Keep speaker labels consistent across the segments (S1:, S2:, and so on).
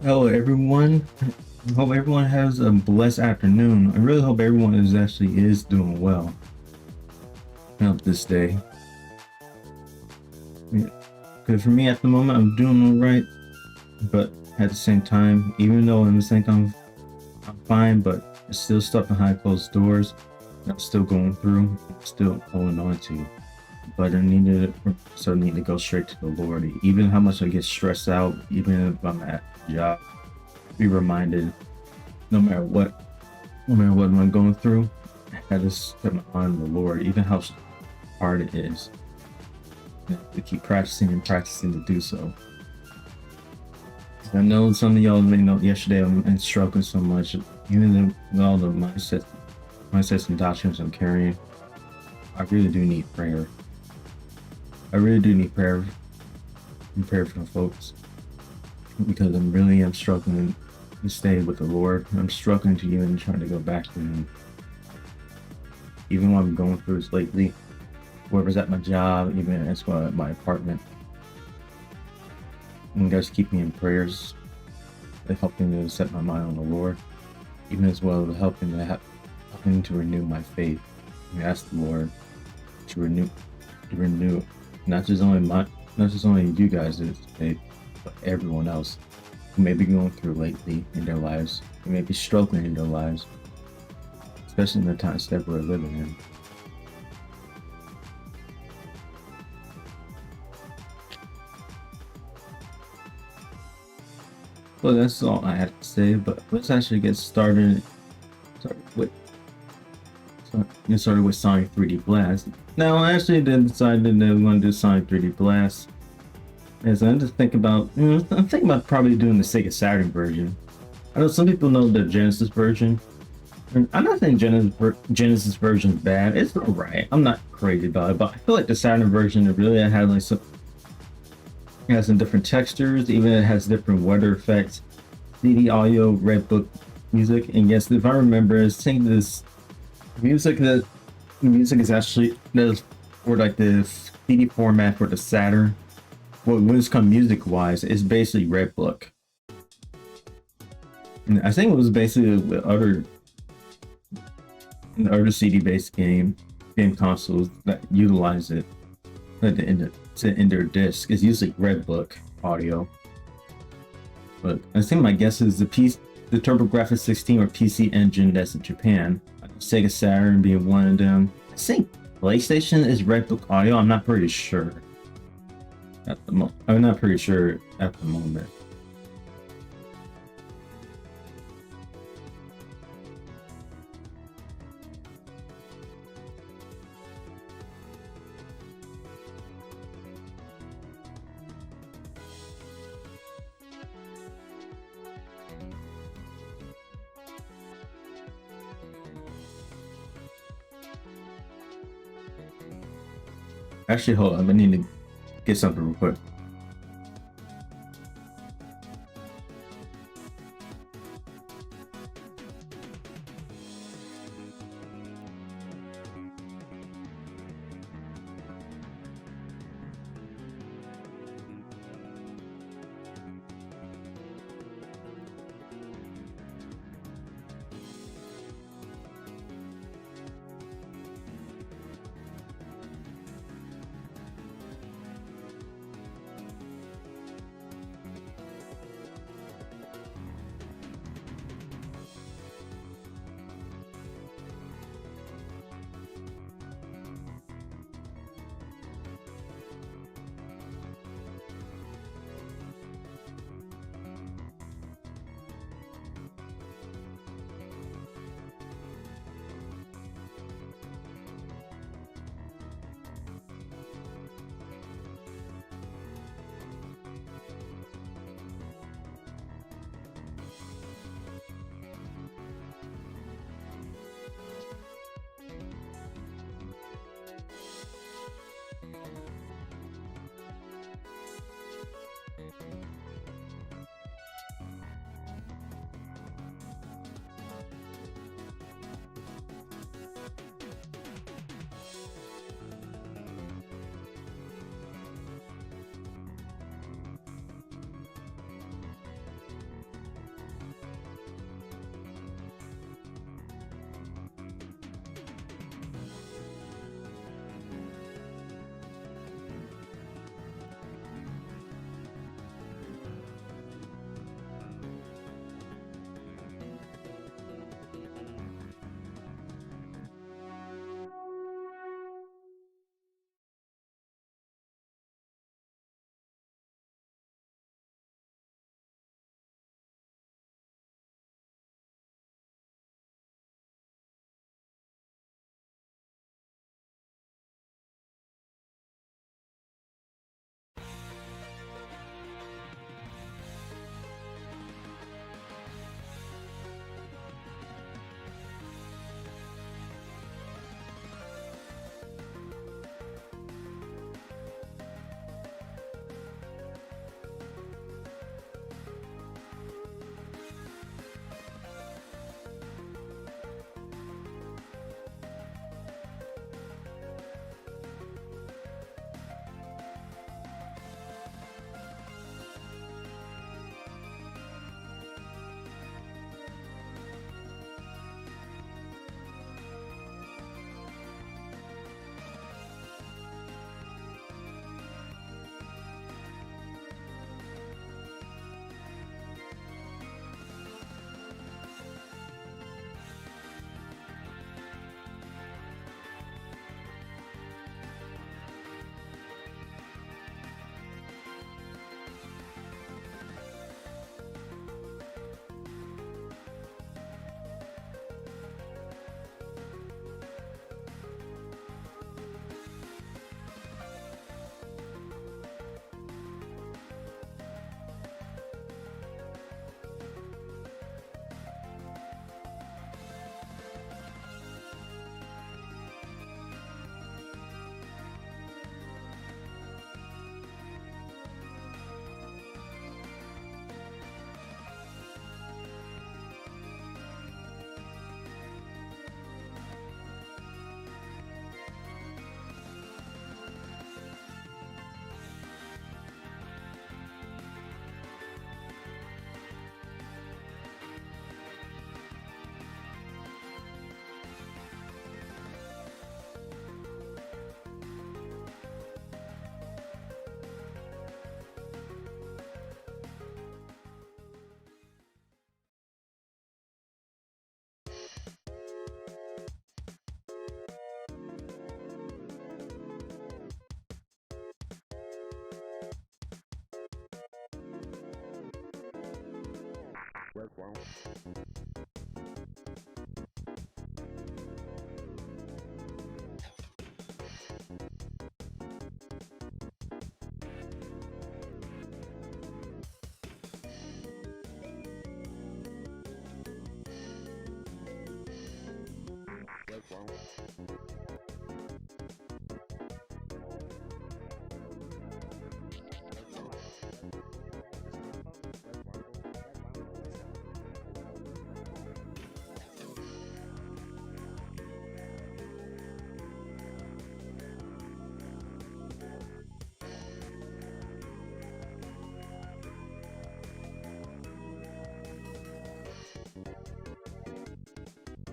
S1: Hello, everyone. I hope everyone has a blessed afternoon. I really hope everyone is doing well. This day. Because for me at the moment, I'm doing all right. But at the same time, even though in the same time I'm fine, but it's still stuff behind closed doors. I'm still going through. I'm still holding on to. But I need to go straight to the Lord. Even how much I get stressed out, even if I'm at a job, be reminded no matter what no matter what I'm going through, I just set my mind on the Lord, even how hard it is. To keep practicing and practicing to do so. I know some of y'all may know yesterday I'm been struggling so much, even with all the mindsets and doctrines I'm carrying. I really do need prayer. I really do need prayer and prayer for the folks because I'm struggling to stay with the Lord. I'm struggling to even try to go back to Him, even while I'm going through this lately. Whoever's at my job, even as well at my apartment. And you guys keep me in prayers. They helping to set my mind on the Lord, even as well as helping to renew my faith. We ask the Lord to renew not just only you guys' faith, but everyone else who may be going through lately in their lives, who may be struggling in their lives, especially in the times that we're living in. Well, that's all I have to say. But let's actually get started. Start with Get started with Sonic 3D Blast. Now, I actually did decide that I'm going to do Sonic 3D Blast. As I'm just thinking about, I'm thinking about probably doing the Sega Saturn version. I know some people know the Genesis version. And I'm not saying Genesis version is bad. It's alright. I'm not crazy about it, but I feel like the Saturn version it really had like it has some different textures. Even it has different weather effects. CD audio, Red Book music, and yes, if I remember, I think this music is actually there's for like the CD format for the Saturn. Well, when it's come music wise, it's basically Red Book. And I think it was basically with other CD based game consoles that utilize it at the end in their disc. It's usually Red Book audio. But I think my guess is the TurboGrafx 16 or PC Engine that's in Japan. Sega Saturn being one of them. I think PlayStation is Red Book audio. I'm not pretty sure. I'm not pretty sure at the moment. Actually, hold on. I need to get something real quick.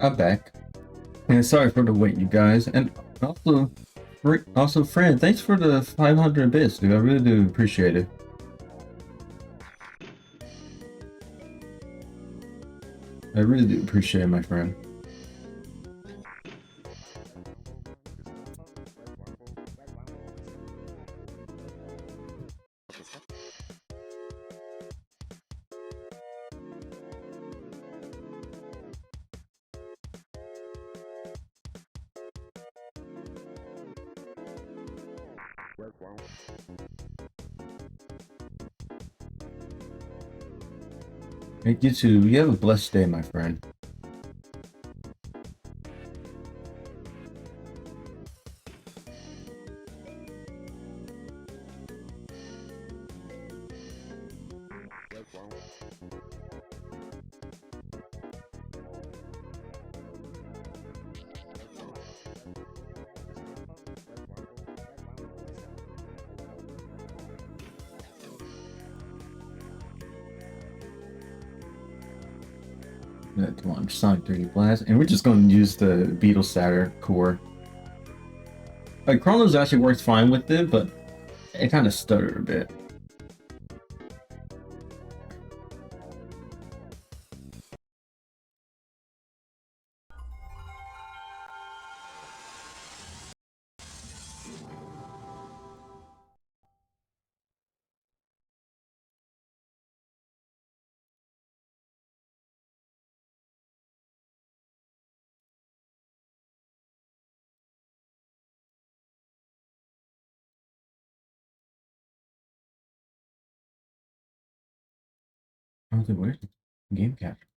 S1: I'm back. And sorry for the wait, you guys. And also, friend, thanks for the 500 bits, dude. I really do appreciate it. I really do appreciate it, my friend. Thank you too. You have a blessed day, my friend. That launch Sonic 3D Blast, and we're just going to use the Beetle Saturn core. Like Chronos actually works fine with it, but it kind of stuttered a bit. I was like, where's the game capture?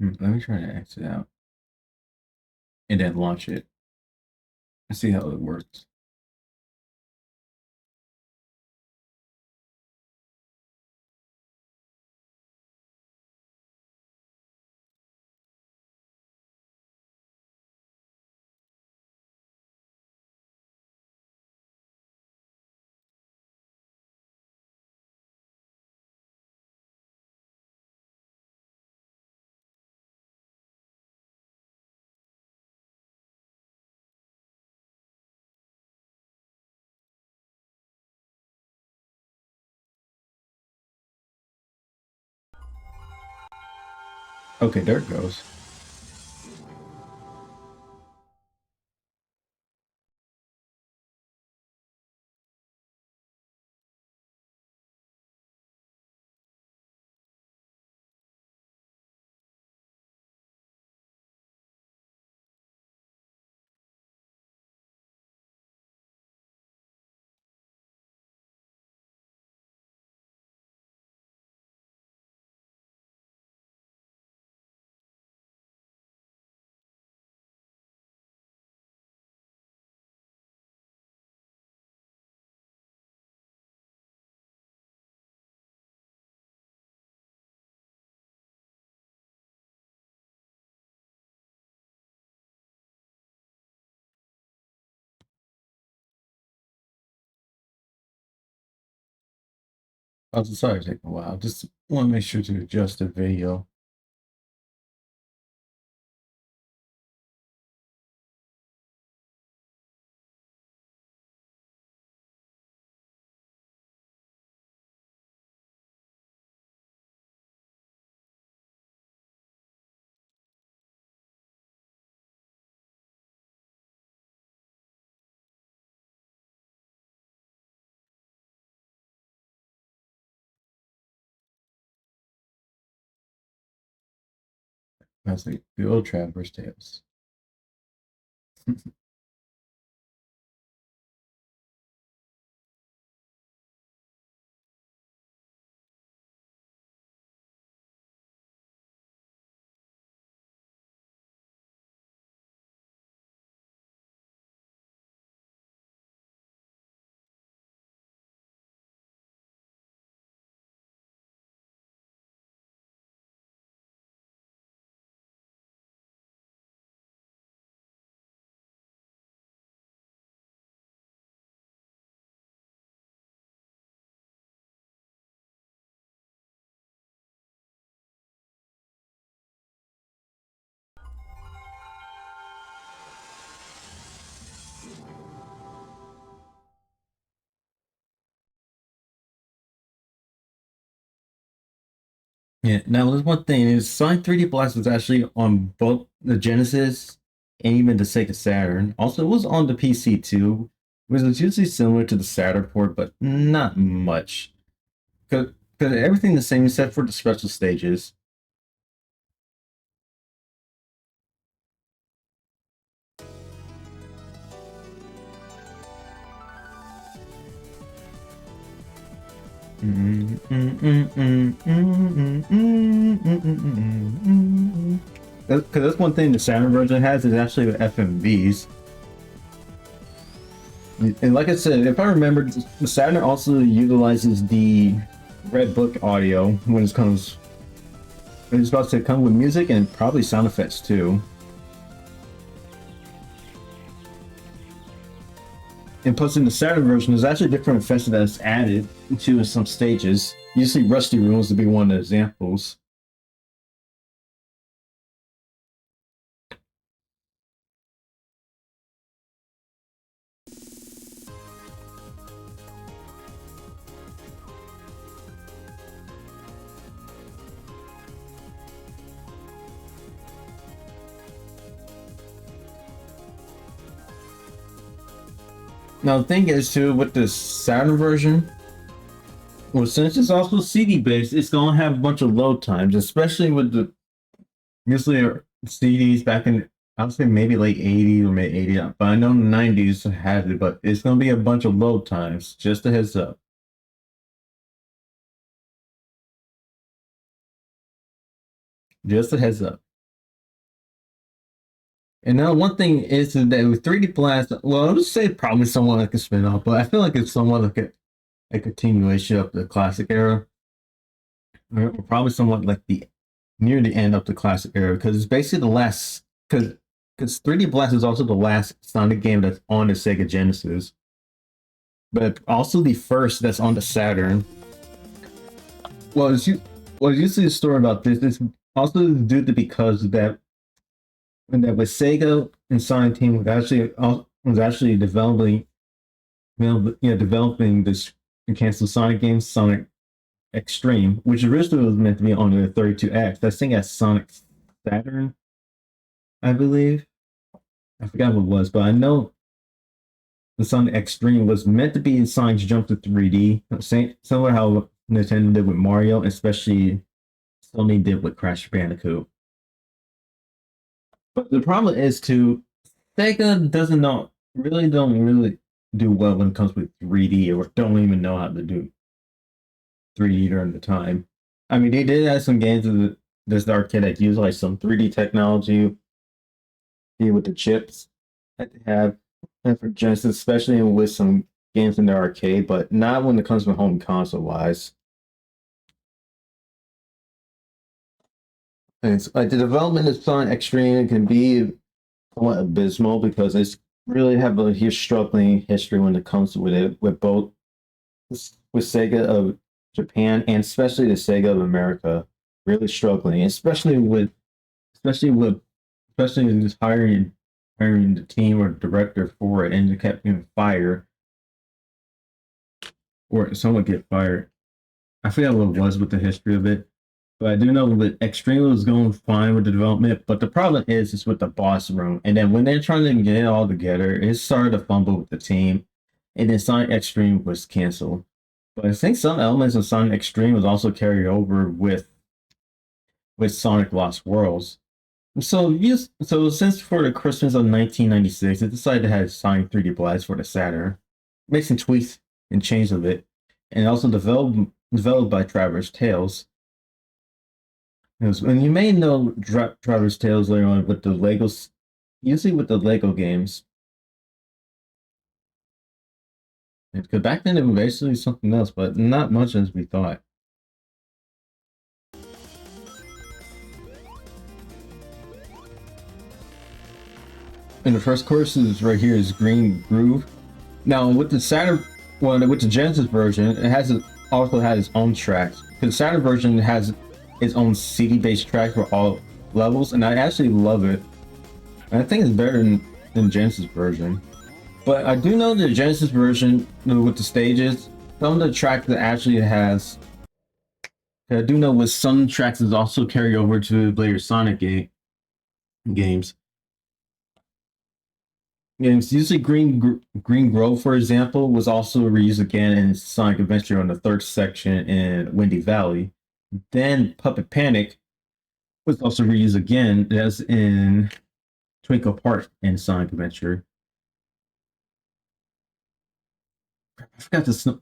S1: Let me try to exit out and then launch it and see how it works. Okay, there it goes. I'm sorry it's taking a while. Just want to make sure to adjust the video. That's like the old Traverse Tales. Yeah. Now, there's one thing is Sonic 3D Blast was actually on both the Genesis and even the Sega Saturn. Also, it was on the PC too, which is usually similar to the Saturn port, but not much. Because everything the same except for the special stages. Because that's one thing the Saturn version has is actually the FMVs. And like I said, if I remember, the Saturn also utilizes the Red Book audio when it comes. It's about to come with music and probably sound effects too. And plus, in the Saturn version, there's actually different effects that's added to in some stages. Usually, Rusty Ruins to be one of the examples. Now, the thing is, too, with the Saturn version, well, since it's also CD based, it's gonna have a bunch of load times, especially with the usually CDs back in I would say maybe late 80s or mid 80s, but I know the 90s had it, but it's gonna be a bunch of load times. Just a heads up. Just a heads up. And now one thing is that with 3D Blast, well, I would say probably somewhat like a spin-off, but I feel like it's somewhat like a continuation of the classic era. Or probably somewhat like the near the end of the classic era, because it's basically the last because 3D Blast is also the last Sonic game that's on the Sega Genesis, but also the first that's on the Saturn. Well, usually the story about this is also due to because that with Sega and Sonic Team was actually developing this canceled Sonic game, Sonic Extreme, which originally was meant to be on the 32X. That thing at Sonic Saturn, I believe. I forgot what it was, but I know the Sonic Extreme was meant to be Sonic's jump to 3D, similar how Nintendo did with Mario, especially Sony did with Crash Bandicoot. But the problem is too, Sega doesn't know don't really do well when it comes with 3D or don't even know how to do 3D during the time. I mean, they did have some games in this arcade that use like some 3D technology with the chips that they have for Genesis, especially with some games in the arcade, but not when it comes to home console wise. And it's like the development of Sonic Extreme can be somewhat abysmal because it's really have a struggling history when it comes with it with both with Sega of Japan, and especially the Sega of America, really struggling, especially with especially in just hiring the team or director for it, and it kept getting fired or someone get fired. I forget what it was with the history of it, but I do know that Extreme was going fine with the development. But the problem is, it's with the boss room, and then when they're trying to get it all together, it started to fumble with the team, and then Sonic Extreme was canceled. But I think some elements of Sonic Extreme was also carried over with Sonic Lost Worlds. So since for the Christmas of 1996, it decided to have Sonic 3D Blast for the Saturn, make some tweaks and changes of it, and also developed by Traverse Tales. And you may know Traverse Tales later on with the Legos, usually with the Lego games. Because back then it was basically something else, but not much as we thought. And the first course is right here is Green Groove. Now with the Saturn, well, with the Genesis version, also has its own tracks. The Saturn version has its own CD-based track for all levels, and I actually love it. And I think it's better than Genesis version. But I do know the Genesis version with the stages, some of the tracks that actually has. I do know with some tracks is also carried over to later Sonic games. Games usually Green Grove, for example, was also reused again in Sonic Adventure on the third section in Windy Valley. Then Puppet Panic was also reused again as in Twinkle Park in Sonic Adventure. I forgot the snow.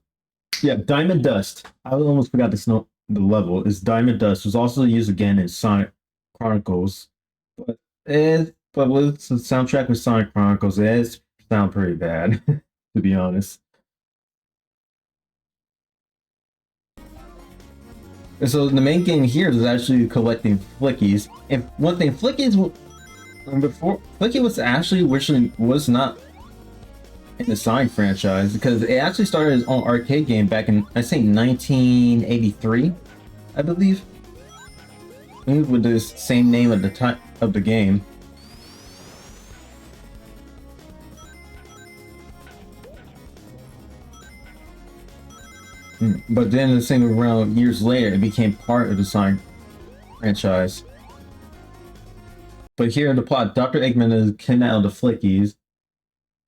S1: Yeah, Diamond Dust. I almost forgot the level. Is Diamond Dust was also used again in Sonic Chronicles, but with the soundtrack with Sonic Chronicles, it sound pretty bad, to be honest. And so the main game here is actually collecting Flickies. And one thing, Flickies was actually was not in the Sonic franchise because it actually started its own arcade game back in, I think, 1983, I believe. With the same name at the time of the game. But then the same around years later, it became part of the Sonic franchise. But here in the plot, Dr. Eggman is kidnapped all the Flickies,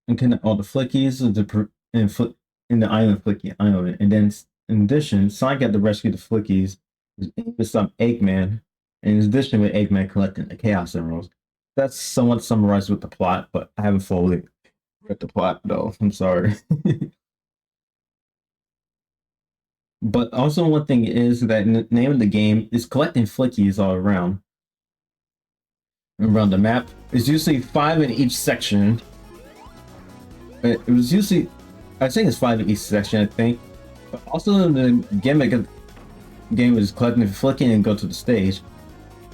S1: and kidnapped all the Flickies in the island Flicky Island. And then, in addition, Sonic had to rescue the Flickies to stop Eggman. And in addition, with Eggman collecting the Chaos Emeralds. That's somewhat summarized with the plot, but I haven't fully read the plot though. I'm sorry. But also one thing is that the name of the game is collecting Flickies all around the map. It's usually 5 in each section. It was usually, I think it's 5 in each section, I think. But also the gimmick of the game is collecting Flicking and go to the stage.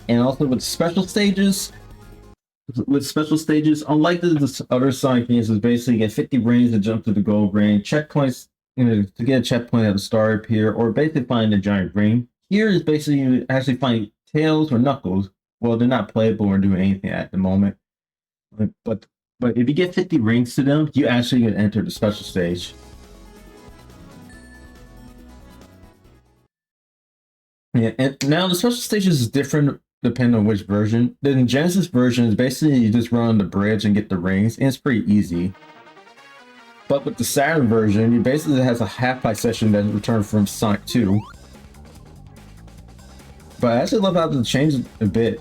S1: And also with special stages, unlike the other Sonic games, is basically get 50 rings to jump to the gold ring, checkpoints, to get a checkpoint at the start here, or basically find a giant ring. Here is basically you actually find Tails or Knuckles. Well, they're not playable or doing anything at the moment. But if you get 50 rings to them, you actually can enter the special stage. Yeah, and now the special stages is different depending on which version. The Genesis version is basically you just run on the bridge and get the rings, and it's pretty easy. But with the Saturn version, it basically has a half-pipe session that returned from Sonic 2. But I actually love how they changed a bit.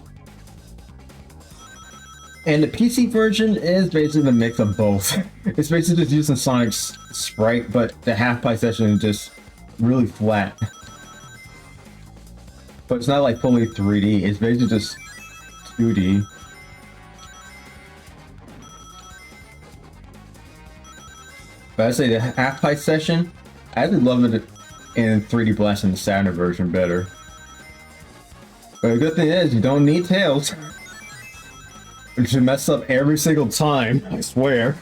S1: And the PC version is basically a mix of both. It's basically just using Sonic's sprite, but the half-pipe session is just really flat. But it's not like fully 3D, it's basically just 2D. But I'd say the half-pipe session, I actually love it in 3D Blast in the Saturn version better. But the good thing is, you don't need Tails. Which should mess up every single time, I swear.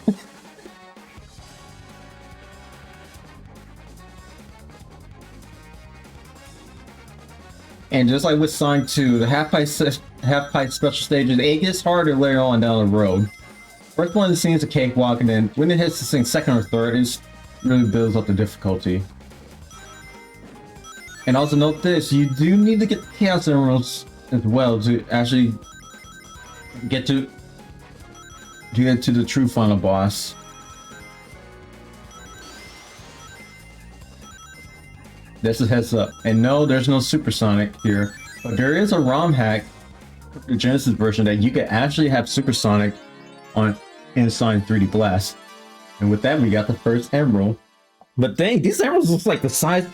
S1: And just like with Sonic 2, the half pipe special stages, it gets harder later on down the road. First one seems a cakewalk, and then when it hits the thing second or third, it really builds up the difficulty. And also note this, you do need to get the Chaos Emeralds as well to actually get to the true final boss. This is heads up. And no, there's no Supersonic here, but there is a ROM hack, the Genesis version, that you can actually have Supersonic in Sonic 3D Blast. And with that, we got the first emerald. But dang, these emeralds look like the size.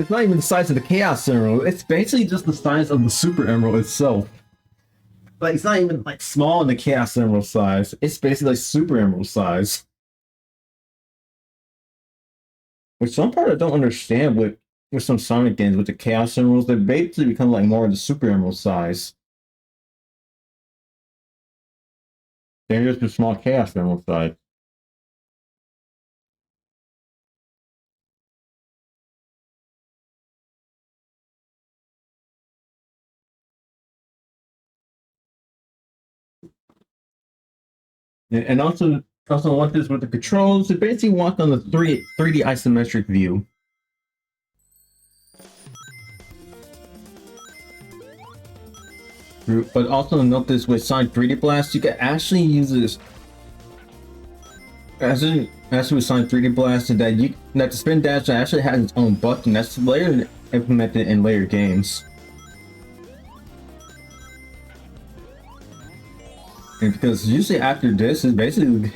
S1: It's not even the size of the Chaos Emerald. It's basically just the size of the Super Emerald itself. Like, it's not even like small in the Chaos Emerald size. It's basically like Super Emerald size. Which some part I don't understand with some Sonic games with the Chaos Emeralds. They basically become like more of the Super Emerald size. Then there's the small Chaos Emerald size. And also want this with the controls. It basically walk on the 3D isometric view. But also note this with Sonic 3D Blast, you can actually use this as with Sonic 3D Blast, that the spin dash actually has its own button that's later implemented in later games. And because usually after this, it basically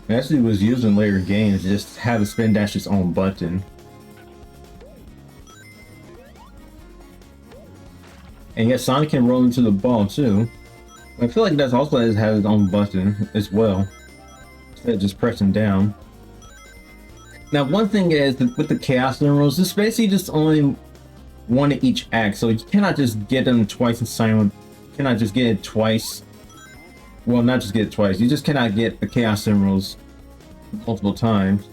S1: was used in later games, just have the spin dash its own button. And yet Sonic can roll into the ball too. I feel like that's also has its own button as well, instead of just pressing down. Now one thing is that with the Chaos Emeralds, it's basically just only one in each act, so you cannot just get them twice in silent. You cannot just get it twice. Well, not just get it twice. You just cannot get the Chaos Emeralds multiple times,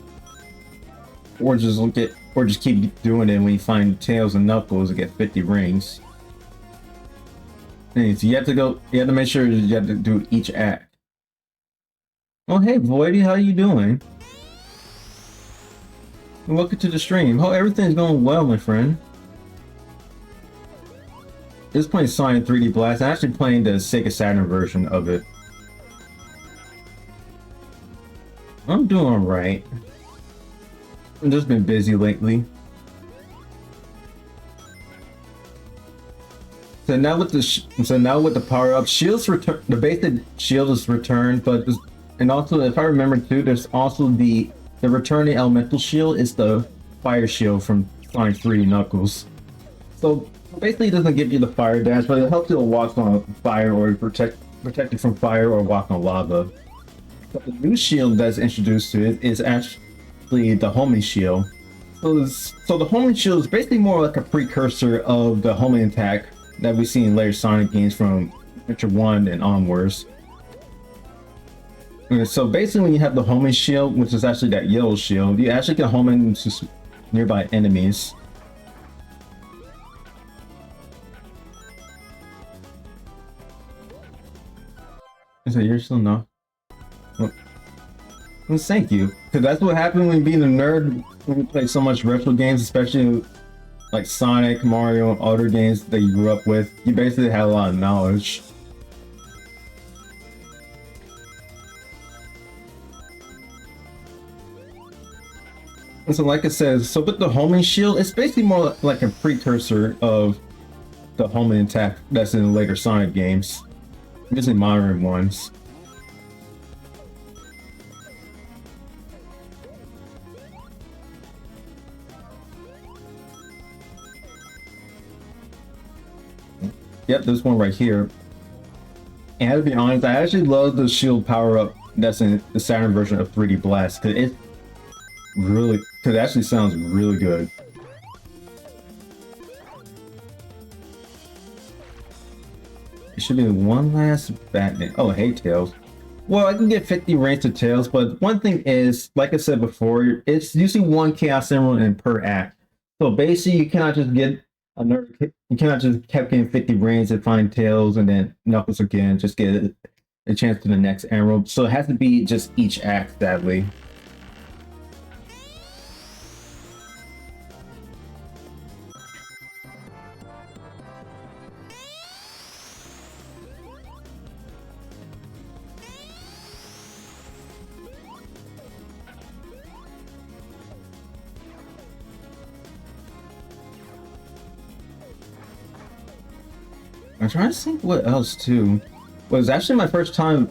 S1: or just keep doing it when you find Tails and Knuckles and get 50 rings. And so you have to make sure you have to do each act. Oh hey Voidy, how you doing? And welcome to the stream. Hope everything's going well, my friend. Just playing Sonic 3D Blast. I'm actually playing the Sega Saturn version of it. I'm doing alright. I've just been busy lately. So now with the power up, shields return. The basic shield is returned, and also if I remember too, there's also the returning elemental shield is the fire shield from Sonic 3 Knuckles. So basically, it doesn't give you the fire dash, but it helps you to walk on fire or protect you from fire or walk on lava. But the new shield that's introduced to it is actually the homing shield. So the homing shield is basically more like a precursor of the homing attack that we see in later Sonic games from Adventure 1 and onwards. And so basically when you have the homing shield, which is actually that yellow shield, you actually can home into nearby enemies. So you're still not? Well, thank you. Because that's what happened when being a nerd when you play so much retro games, especially like Sonic, Mario, and other games that you grew up with. You basically had a lot of knowledge. And so like I said, so with the homing shield, it's basically more like a precursor of the homing attack that's in the later Sonic games. Usually modern ones. Yep, this one right here. And to be honest, I actually love the shield power up that's in the Saturn version of 3D Blast because it actually sounds really good. It should be one last Batman. Oh, hey Tails. Well, I can get 50 rings to Tails, but one thing is, like I said before, it's usually one Chaos Emerald in per act. So basically, you cannot just get I never, you cannot just kept getting 50 rings and find tails and then Knuckles again, just get a chance to the next emerald. So it has to be just each act, sadly. I'm trying to think what else too. Well, it was actually my first time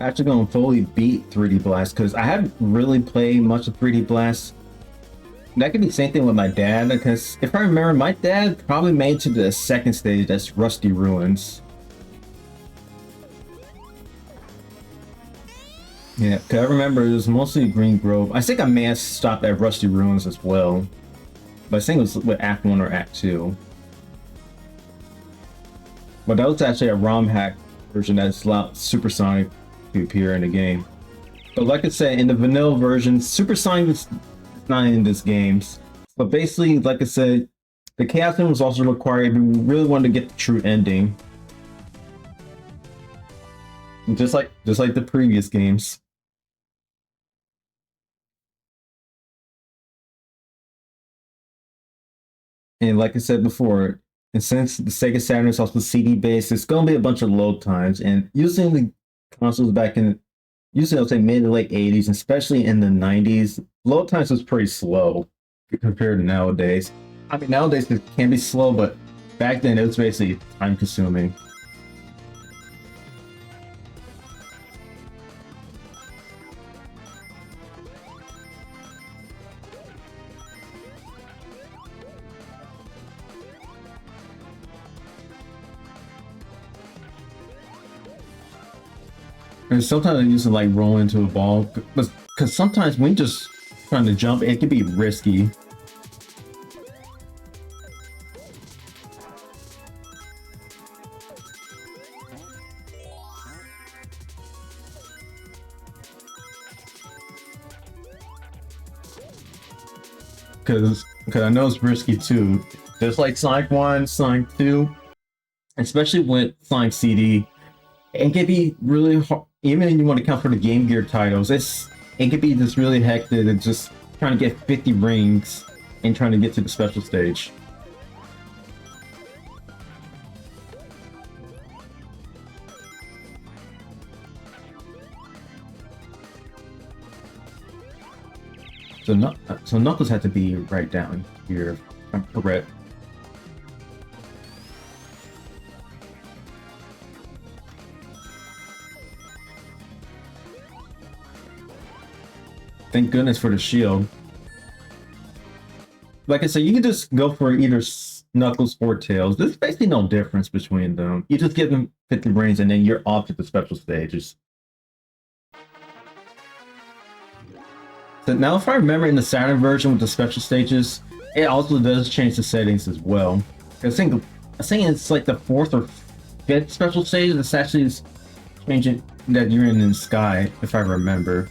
S1: actually going to fully beat 3D Blast because I haven't really played much of 3D Blast. That could be the same thing with my dad because if I remember, my dad probably made it to the second stage, that's Rusty Ruins. Yeah, because I remember it was mostly Green Grove. I think I may have stopped at Rusty Ruins as well, but I think it was with Act 1 or Act 2. But that was actually a ROM hack version that's allowed Supersonic to appear in the game. But like I said, in the vanilla version, Supersonic is not in this game. But basically, like I said, the Chaos Emerald was also required if you really wanted to get the true ending. Just like the previous games. And like I said before, and since the Sega Saturn is also CD based, it's gonna be a bunch of load times. And using the consoles back in usually I would say mid to late 80s, especially in the 90s, load times was pretty slow compared to nowadays. I mean nowadays it can be slow, but back then it was basically time consuming. And sometimes I used to like roll into a ball, but because sometimes when just trying to jump, it can be risky. Because I know it's risky too. Just like Sonic 1, Sonic 2, especially with Sonic CD, it can be really hard. Even if you want to count for the Game Gear titles, it can be just really hectic and just trying to get 50 rings and trying to get to the special stage. So Knuckles had to be right down here. I'm correct. Thank goodness for the shield. Like I said, you can just go for either Knuckles or Tails. There's basically no difference between them. You just give them 50 rings and then you're off to the special stages. So now if I remember in the Saturn version with the special stages, it also does change the settings as well. I think it's like the fourth or fifth special stage that's actually changing that you're in the sky, if I remember.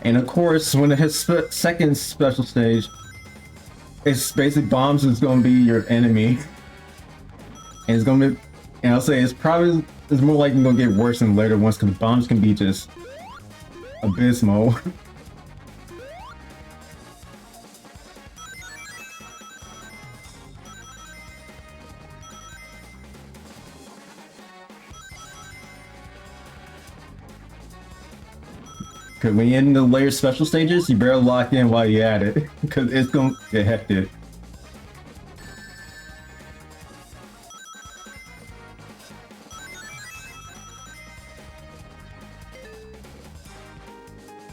S1: And of course, when it hits second special stage, it's basically Bombs is going to be your enemy, and it's going to be, and I'll say it's more likely going to get worse in later ones because Bombs can be just abysmal. Because when you're in the later special stages, you better lock in while you're at it, because it's going to get hectic.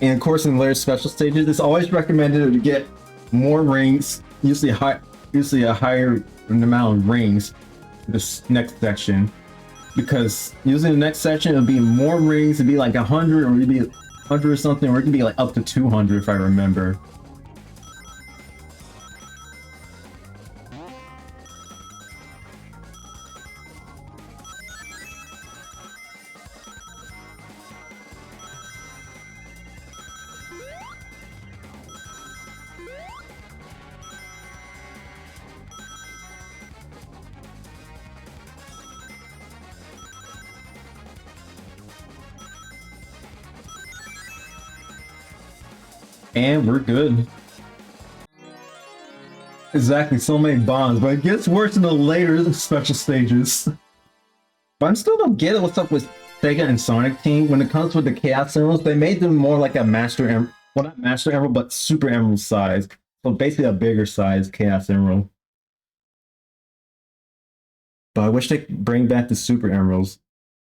S1: And of course, in later special stages, it's always recommended to get more rings, usually a higher amount of rings for this next section. Because using the next section, it'll be more rings, it'll be like 100 or it'll be 100 or something, or it can be like up to 200 if I remember. And we're good. Exactly, so many bombs, but it gets worse in the later special stages. But I still don't get it what's up with Sega and Sonic Team. When it comes with the Chaos Emeralds, they made them more like a Master Emerald, well not Master Emerald, but Super Emerald size. So basically a bigger size Chaos Emerald. But I wish they could bring back the Super Emeralds.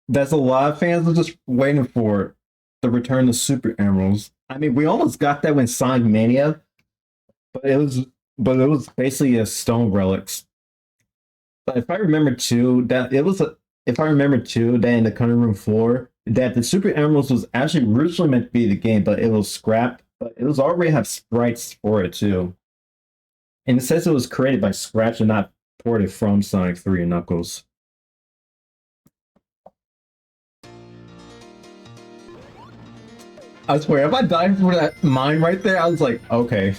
S1: That's a lot of fans are just waiting for the return of Super Emeralds. I mean, we almost got that when Sonic Mania, but it was basically a stone relics. But if I remember too, that it was a if I remember too, that in the cutting room floor, that the Super Emeralds was actually originally meant to be the game, but it was scrapped. But it was already have sprites for it too. And it says it was created by Scratch and not ported from Sonic 3 and Knuckles. I swear, if I died for that mine right there, I was like, okay.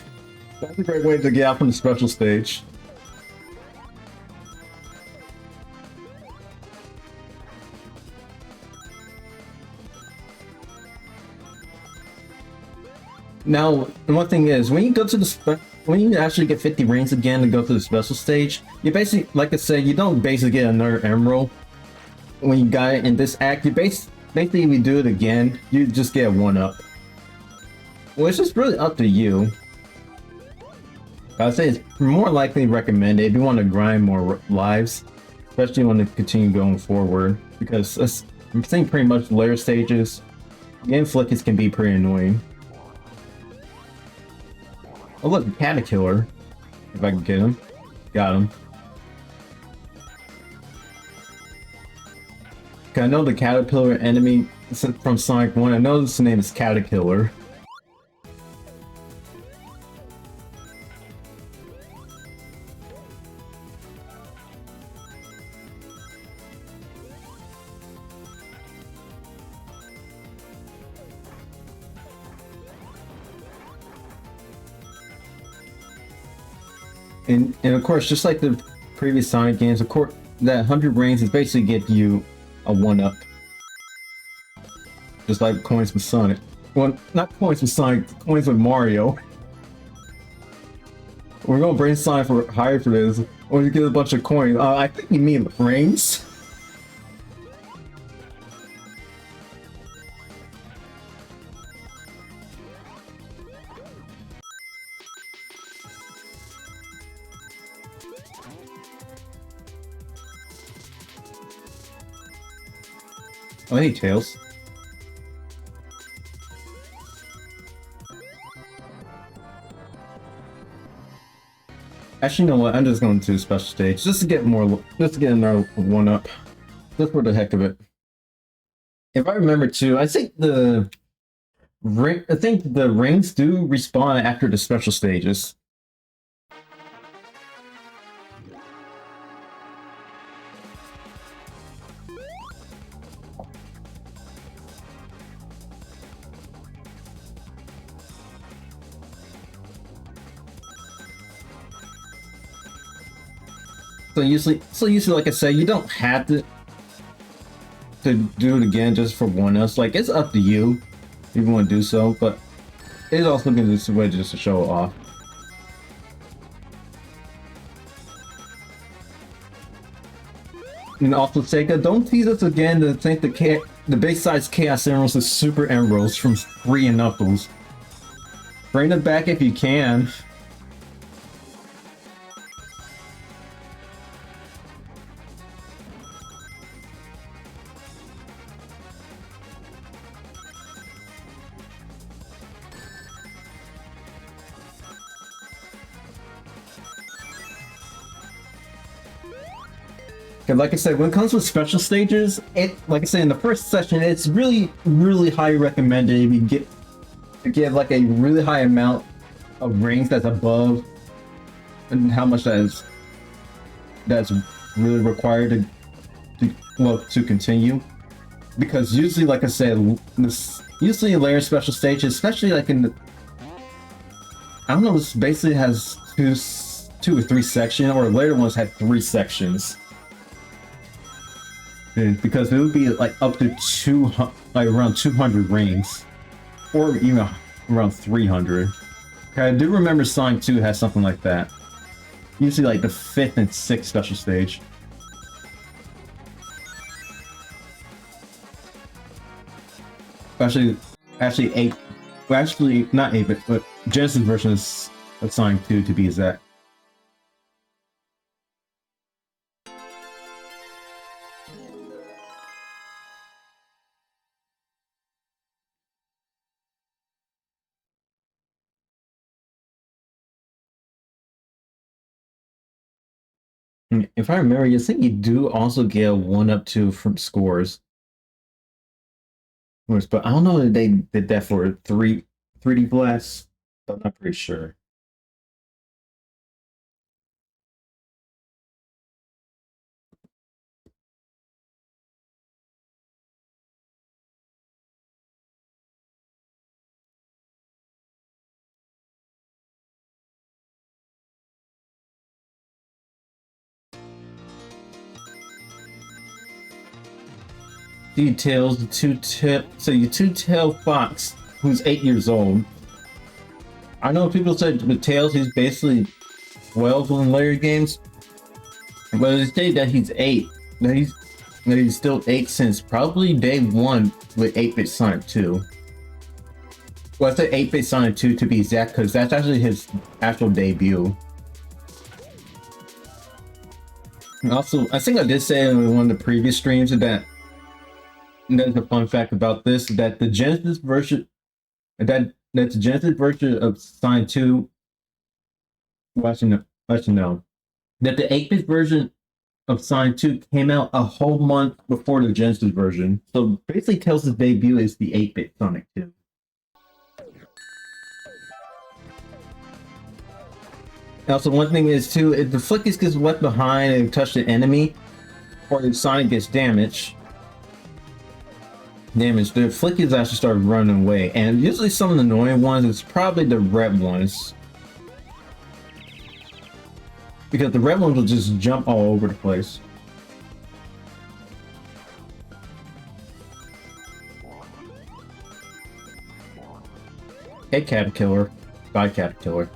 S1: That's a great way to get out from the special stage. Now, one thing is, when you go to when you actually get 50 rings again to go to the special stage, you basically, like I said, you don't basically get another emerald. When you got it in this act, you basically, if you do it again, you just get a 1-up. Well, it's just really up to you. I'd say it's more likely recommended if you want to grind more lives, especially when to continue going forward, because I'm saying pretty much later stages, getting flickers can be pretty annoying. Oh look, Caterkiller. If I can get him. Got him. I know the Caterpillar enemy from Sonic 1. I know his name is Caterkiller. And of course, just like the previous Sonic games, of course, that 100 rings is basically get you a 1-up. Just like coins with Sonic. Well, not coins with Sonic, coins with Mario. We're gonna bring Sonic for higher for this, or you get a bunch of coins. I think you mean rings. Oh, hey, Tails. Actually, you know what? I'm just going to the special stage just to get another 1-up, just for the heck of it. If I remember too, I think the rings do respawn after the special stages. So usually, like I said, you don't have to do it again just for 1-ups. Like, it's up to you if you want to do so, but it's also good as a way just to show it off. And also, Sega, don't tease us again to think the big size Chaos Emeralds is Super Emeralds from 3 and Knuckles. Bring it back if you can. Because like I said, when it comes with special stages, like I said in the first session, it's really, really highly recommended if you get like a really high amount of rings that's above and how much that's really required to continue. Because usually, like I said, usually layer special stages, especially like in the, I don't know, this basically has two or three sections, or later ones had 3 sections. Because it would be like up to around 200 rings, or even around 300. I do remember Sonic 2 has something like that. Usually like the 5th and 6th special stage. Actually 8, well actually not 8, but Genesis version of Sonic 2 to be exact. If I remember, you think you do also get a 1-up 2 from scores. But I don't know if they did that for 3D Blast. I'm not pretty sure. Details, so your two-tailed fox, who's 8 years old. I know people said with Tails he's basically 12 in later games, but they say that he's 8. That he's still 8 since probably day 1 with 8-bit Sonic 2. Well, I said 8-bit Sonic 2 to be exact, because that's actually his actual debut. And also, I think I did say in one of the previous streams that there's a fun fact about this, that the Genesis version that's the Genesis version of Sonic 2, let you know that the 8-bit version of Sonic 2 came out a whole month before the Genesis version. So basically Tails' debut is the 8-bit Sonic 2. Also, one thing is too, if the Flickies gets left behind and touch the enemy, or if Sonic gets damaged, the Flickies actually start running away. And usually some of the annoying ones is probably the red ones. Because the red ones will just jump all over the place. Hey, Caterpillar. Bye, Caterpillar.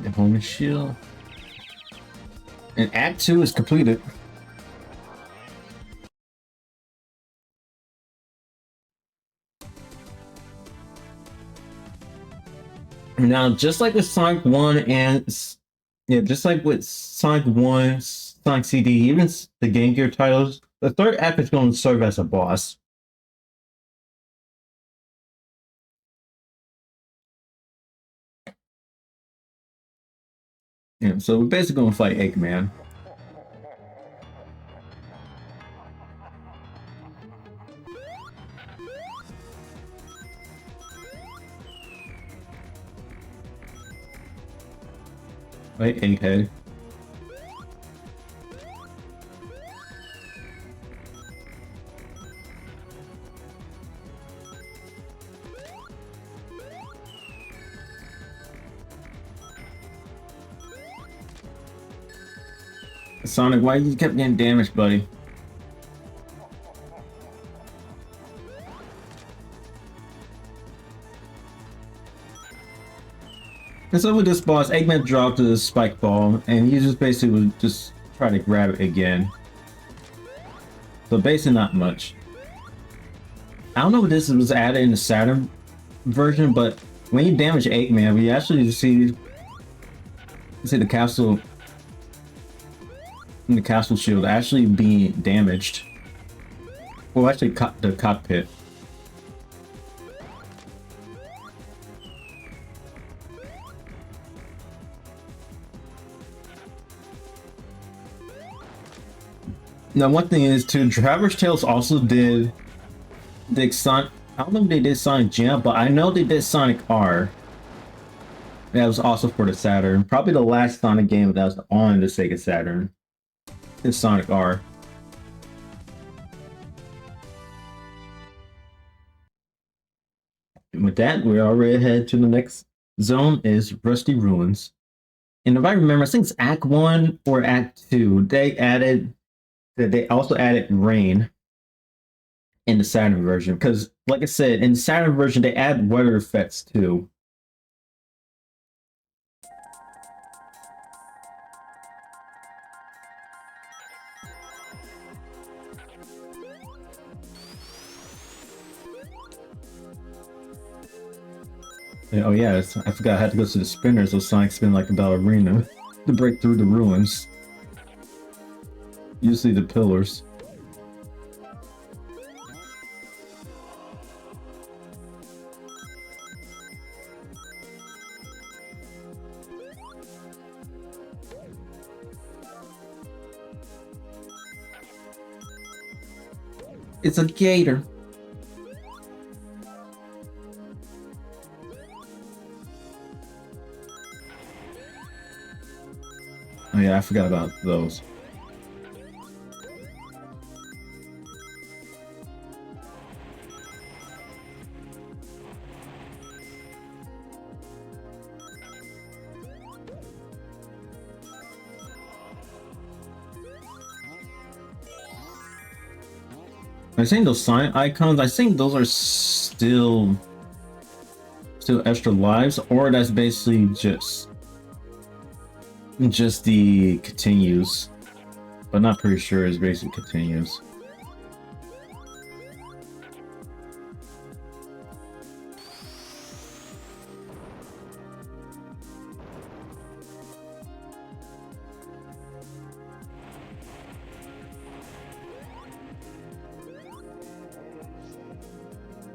S1: The home shield. And Act 2 is completed. Now, just like with Sonic 1 and just like with Sonic 1, Sonic CD, even the Game Gear titles, the third act is going to serve as a boss. Yeah, so we're basically going to fight Eggman. Right, Egghead. Sonic, why you kept getting damaged, buddy? And so with this boss, Eggman dropped the spike ball, and he just basically would just try to grab it again. So basically not much. I don't know if this was added in the Saturn version, but when you damage Eggman, we actually see the castle shield actually being damaged. Well, actually the cockpit. Now, one thing is too, Traverse Tales also did Sonic. I don't know if they did Sonic Jam, but I know they did Sonic R. That was also for the Saturn. Probably the last Sonic game that was on the Sega Saturn is Sonic R. And with that, we're already ahead to the next zone is Rusty Ruins. And if I remember, I think it's Act 1 or Act 2. They also added rain in the Saturn version. Because, like I said, in the Saturn version, they add weather effects too. Oh yeah, I forgot I had to go to the spinners, so Sonic spin like a ballerina to break through the ruins. Usually the pillars. It's a gator. Oh yeah, I forgot about those. I think those sign icons, I think those are still extra lives, or that's basically just the continues, but not pretty sure it's basically continues.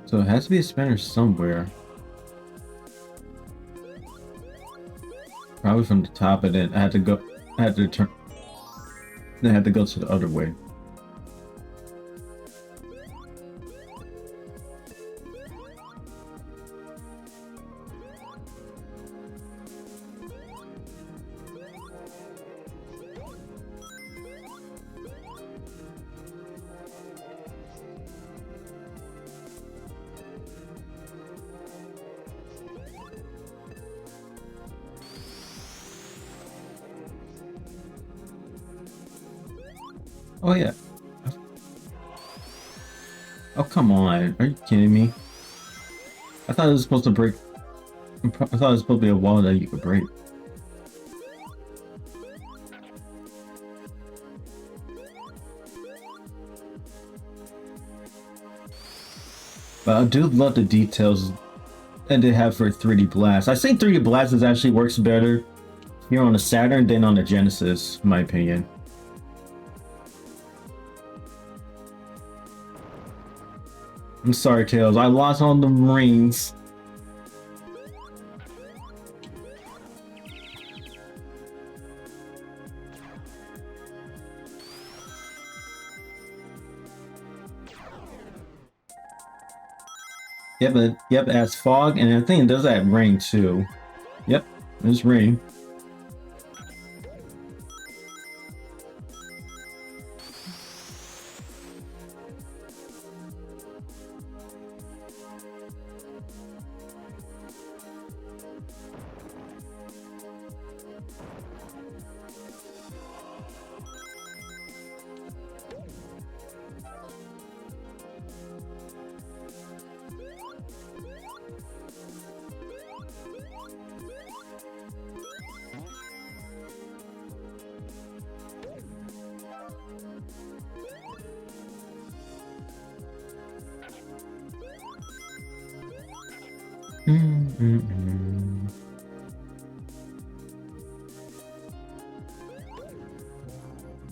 S1: So it has to be a spinner somewhere. Probably from the top, and then I had to turn. Then I had to go to the other way. Oh yeah. Oh come on, are you kidding me? I thought it was supposed to break. I thought it was supposed to be a wall that you could break. But I do love the details that they have for 3D Blast. I think 3D Blast actually works better here on the Saturn than on the Genesis, in my opinion. I'm sorry, Tails. I lost all the rings. Yep, it has fog, and I think it does have rain too. Yep, there's rain.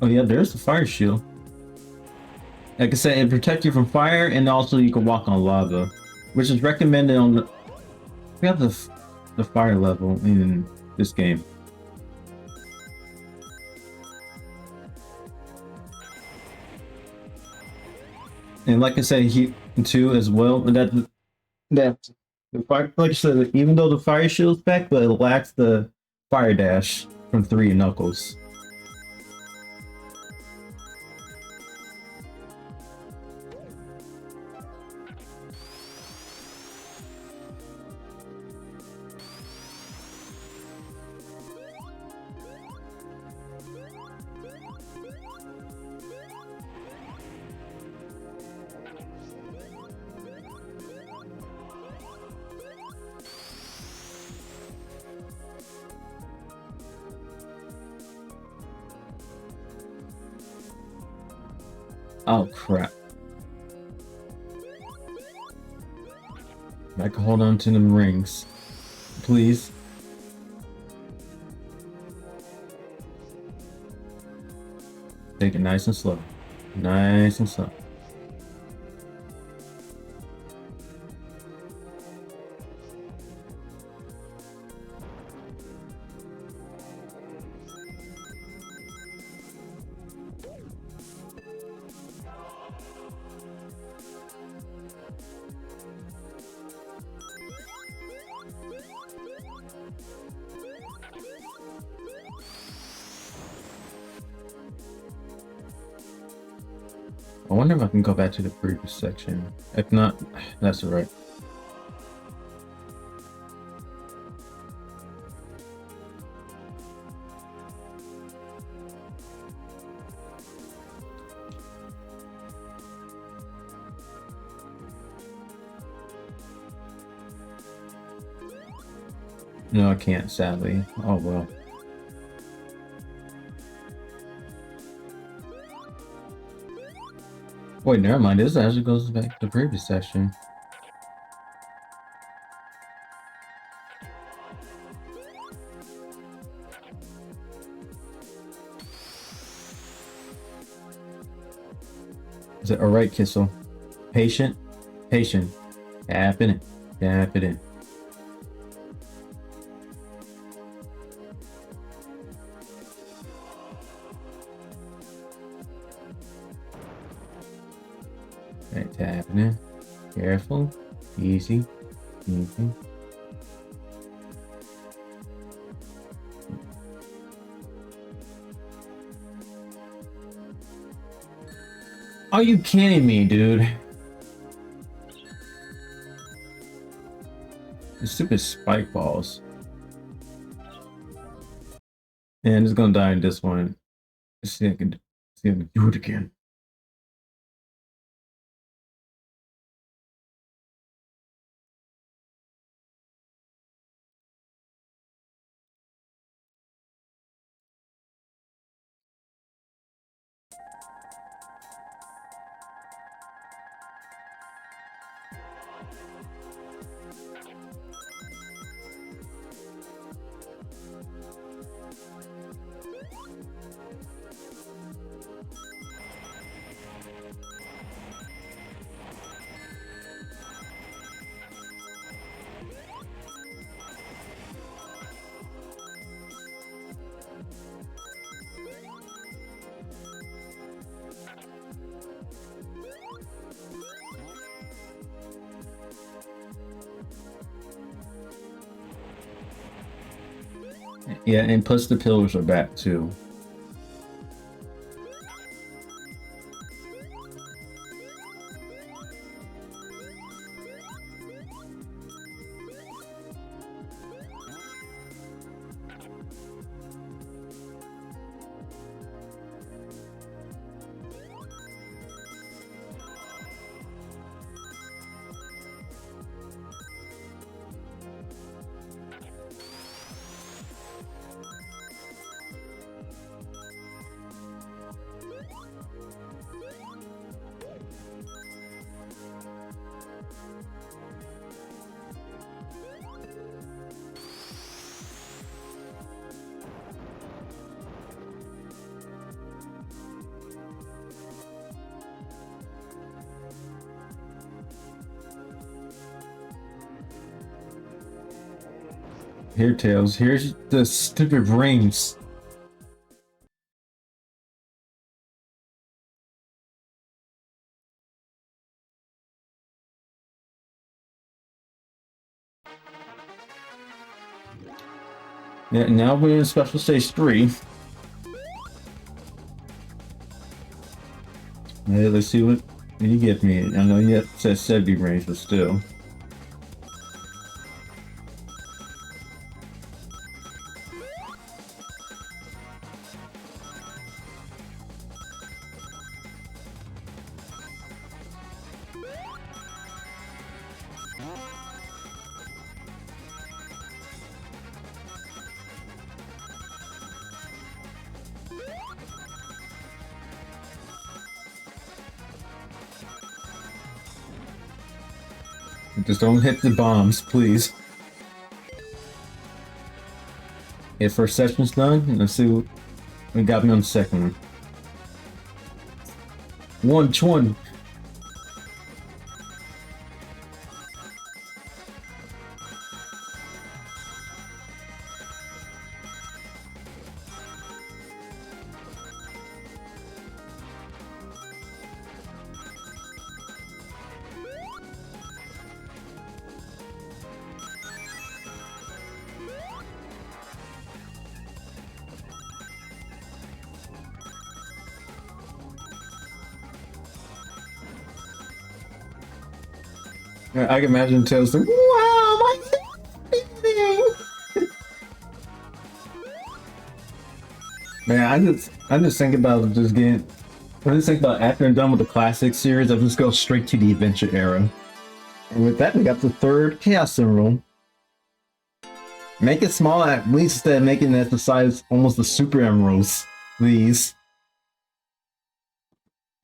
S1: Oh yeah, there's the fire shield. Like I said, it protects you from fire, and also you can walk on lava, which is recommended on the. We have the fire level in this game. And like I said, he too as well. That the fire, like I said, even though the fire shield's back, but it lacks the fire dash from 3 Knuckles. Oh crap! I can hold on to them rings, please. Take it nice and slow, nice and slow. I wonder if I can go back to the previous section. If not, that's alright. No, I can't, sadly. Oh well. Wait, never mind. This actually goes back to the previous section. Is it alright, Kissel? Patient? Patient. Tap it in. Tap it in. Right, tap it in. Careful. Easy. Easy. Are you kidding me, dude? The stupid spike balls. And it's gonna die in this one. Let's see if I can do it again. Yeah, and plus the pillars are back too. Here, Tails. Here's the stupid rings. Yeah, now we're in Special Stage 3. Yeah, let's see what you get me. I know you have said 70 range, but still. Just don't hit the bombs, please. Yeah, first session's done. Let's see what got me on the second one. 120. I can imagine Tails like, wow, my man, I just think about just getting. I just think about after I'm done with the classic series, I just go straight to the adventure era. And with that, we got the third Chaos Emerald. Make it small, at least instead of making it the size almost the Super Emeralds. Please.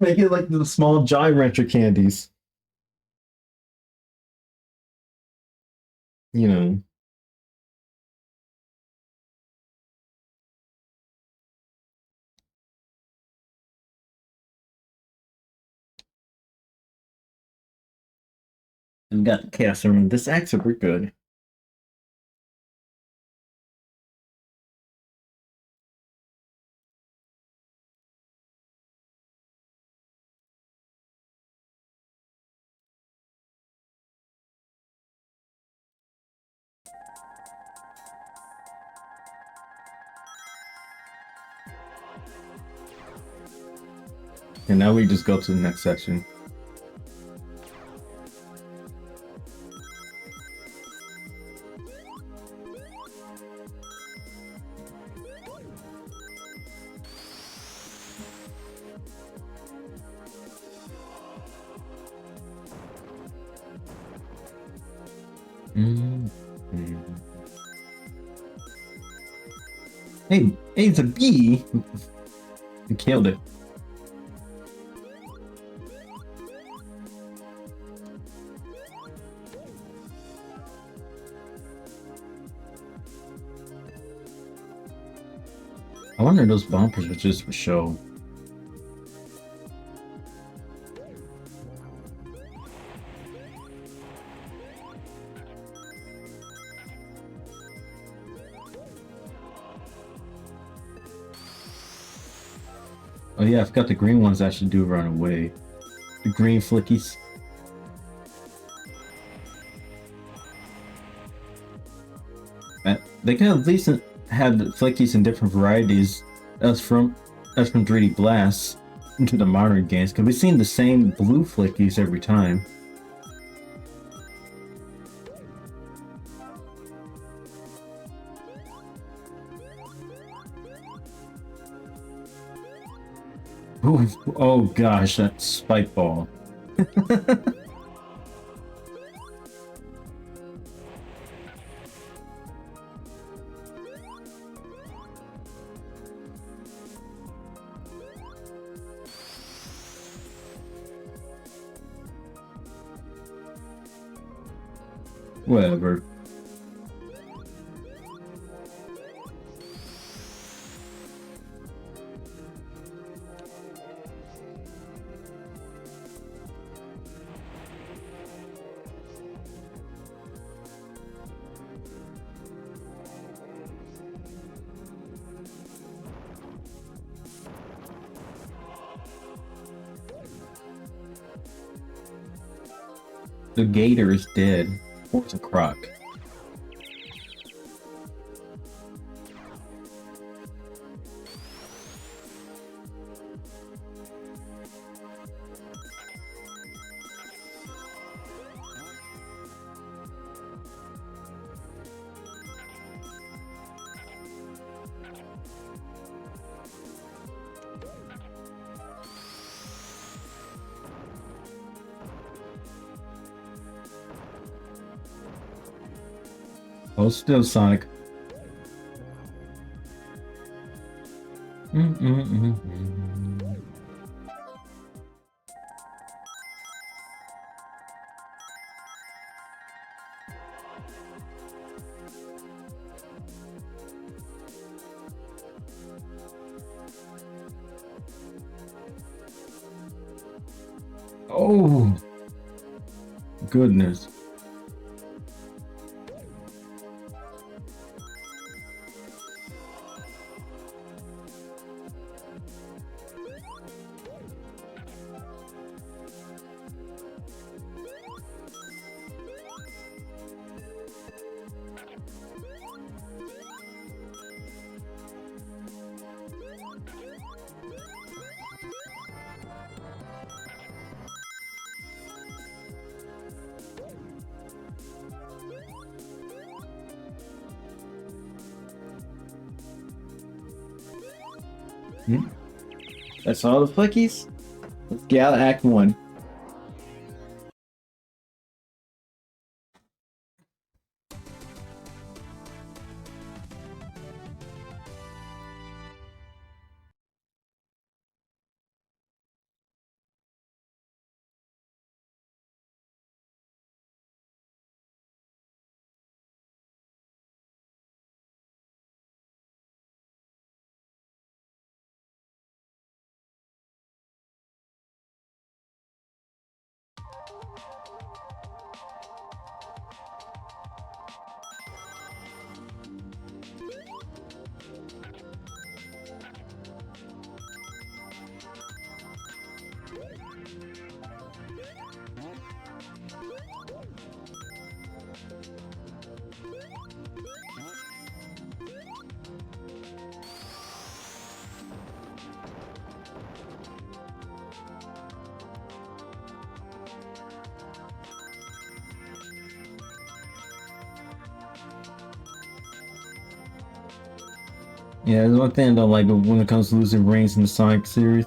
S1: Make it like the small Jolly Rancher candies. You know. And got the Chaos Emerald. This act's super good. And now we just go to the next section. Hey, it's a bee! You killed it. I wonder if those bumpers were just for show. Oh yeah, I forgot the green ones actually do run away. The green flickies. They can at least have the flickies in different varieties as from 3D Blast into the modern games, because we've seen the same blue flickies every time. Ooh, oh gosh, that spike ball. Whatever. The gator is dead. Or it's a croc. Oh, still Sonic. Oh, goodness. That's all the flickies? Let's get out of Act 1. Yeah, there's one thing I don't like when it comes to losing rings in the Sonic series.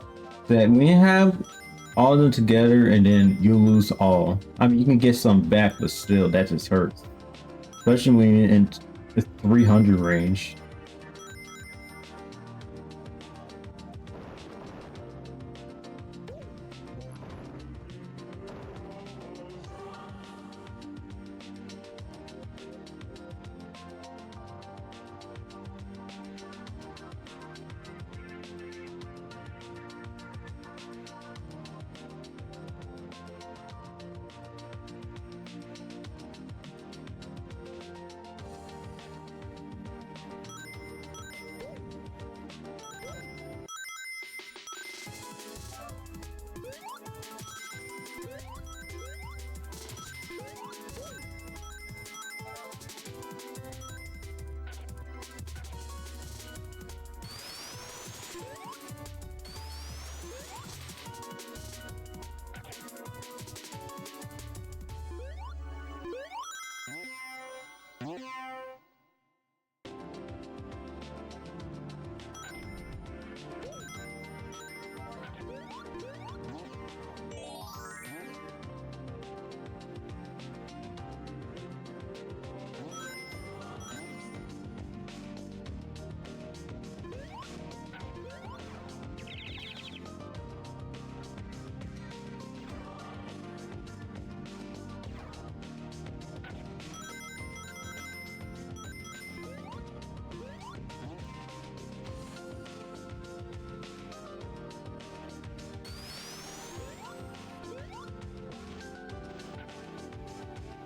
S1: That when you have all of them together and then you lose all. I mean, you can get some back, but still, that just hurts. Especially when you're in the 300 range.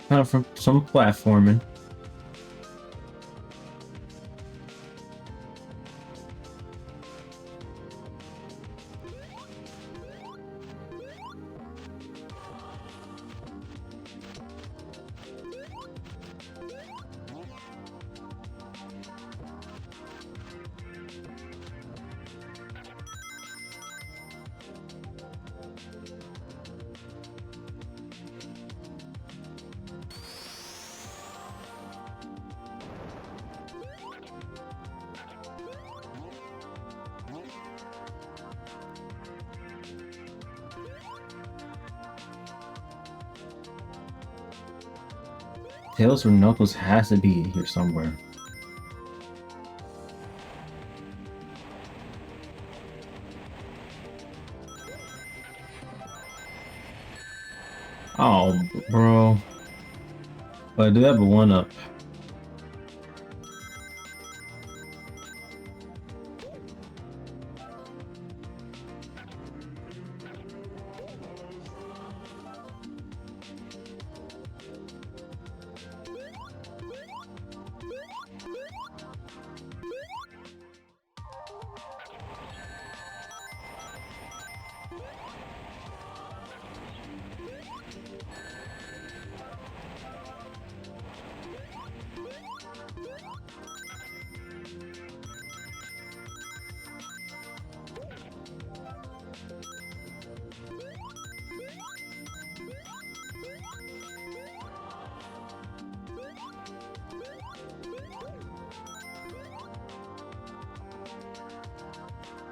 S1: Kind of from some platforming. Tails or Knuckles has to be here somewhere. Oh, bro. But I do have a 1-up.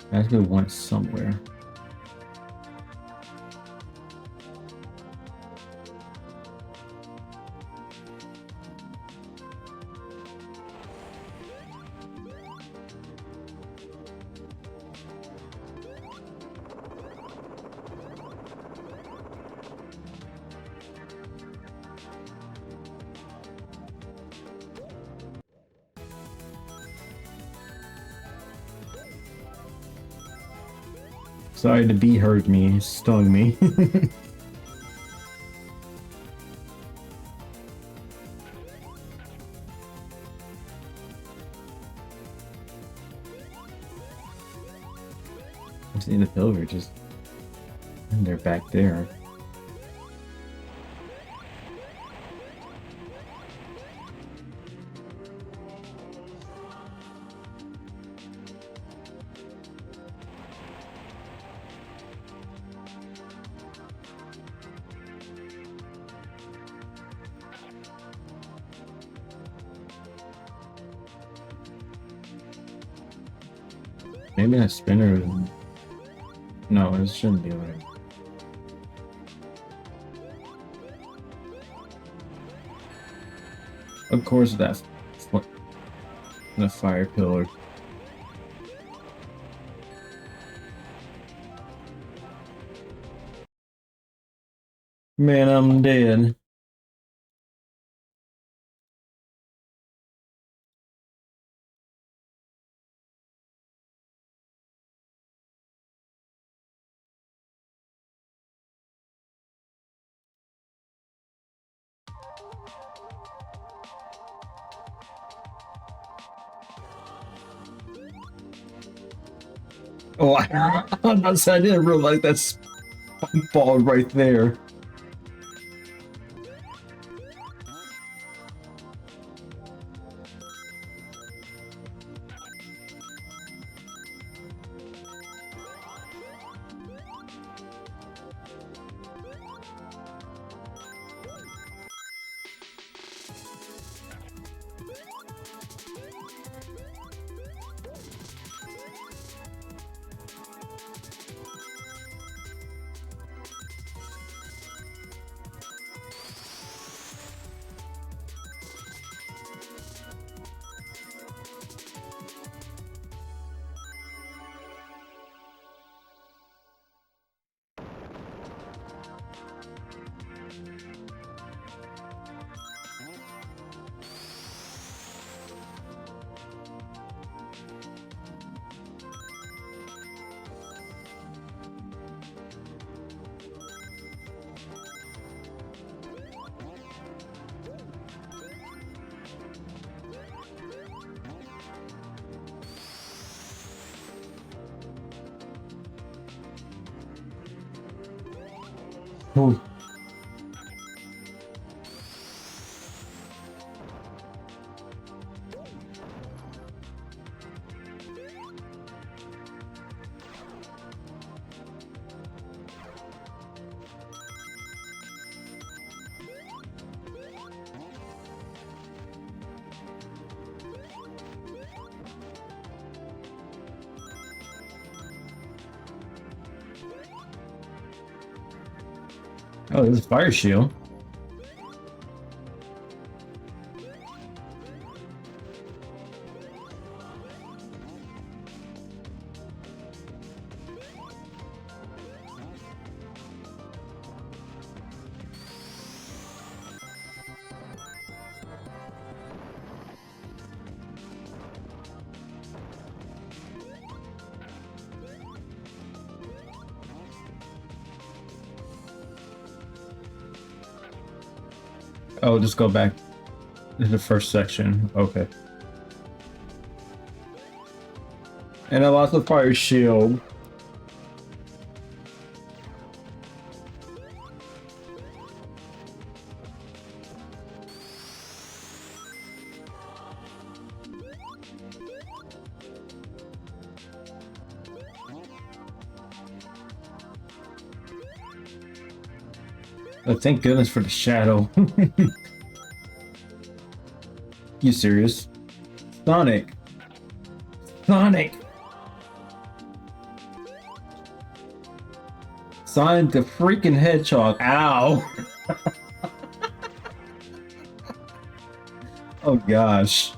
S1: I have to go one somewhere. Sorry, the bee hurt me, stung me. I'm seeing the pillager just... And they're back there. Maybe a spinner. No, it shouldn't be right. Of course, that's the fire pillar. Man, I'm dead. Oh, I didn't realize that's ball right there. Oh. Oh, there's a fire shield. Oh, just go back to the first section. Okay. And I lost the fire shield. Oh, thank goodness for the shadow. You serious? Sonic! Sonic! Sonic the freaking Hedgehog. Ow! Oh gosh.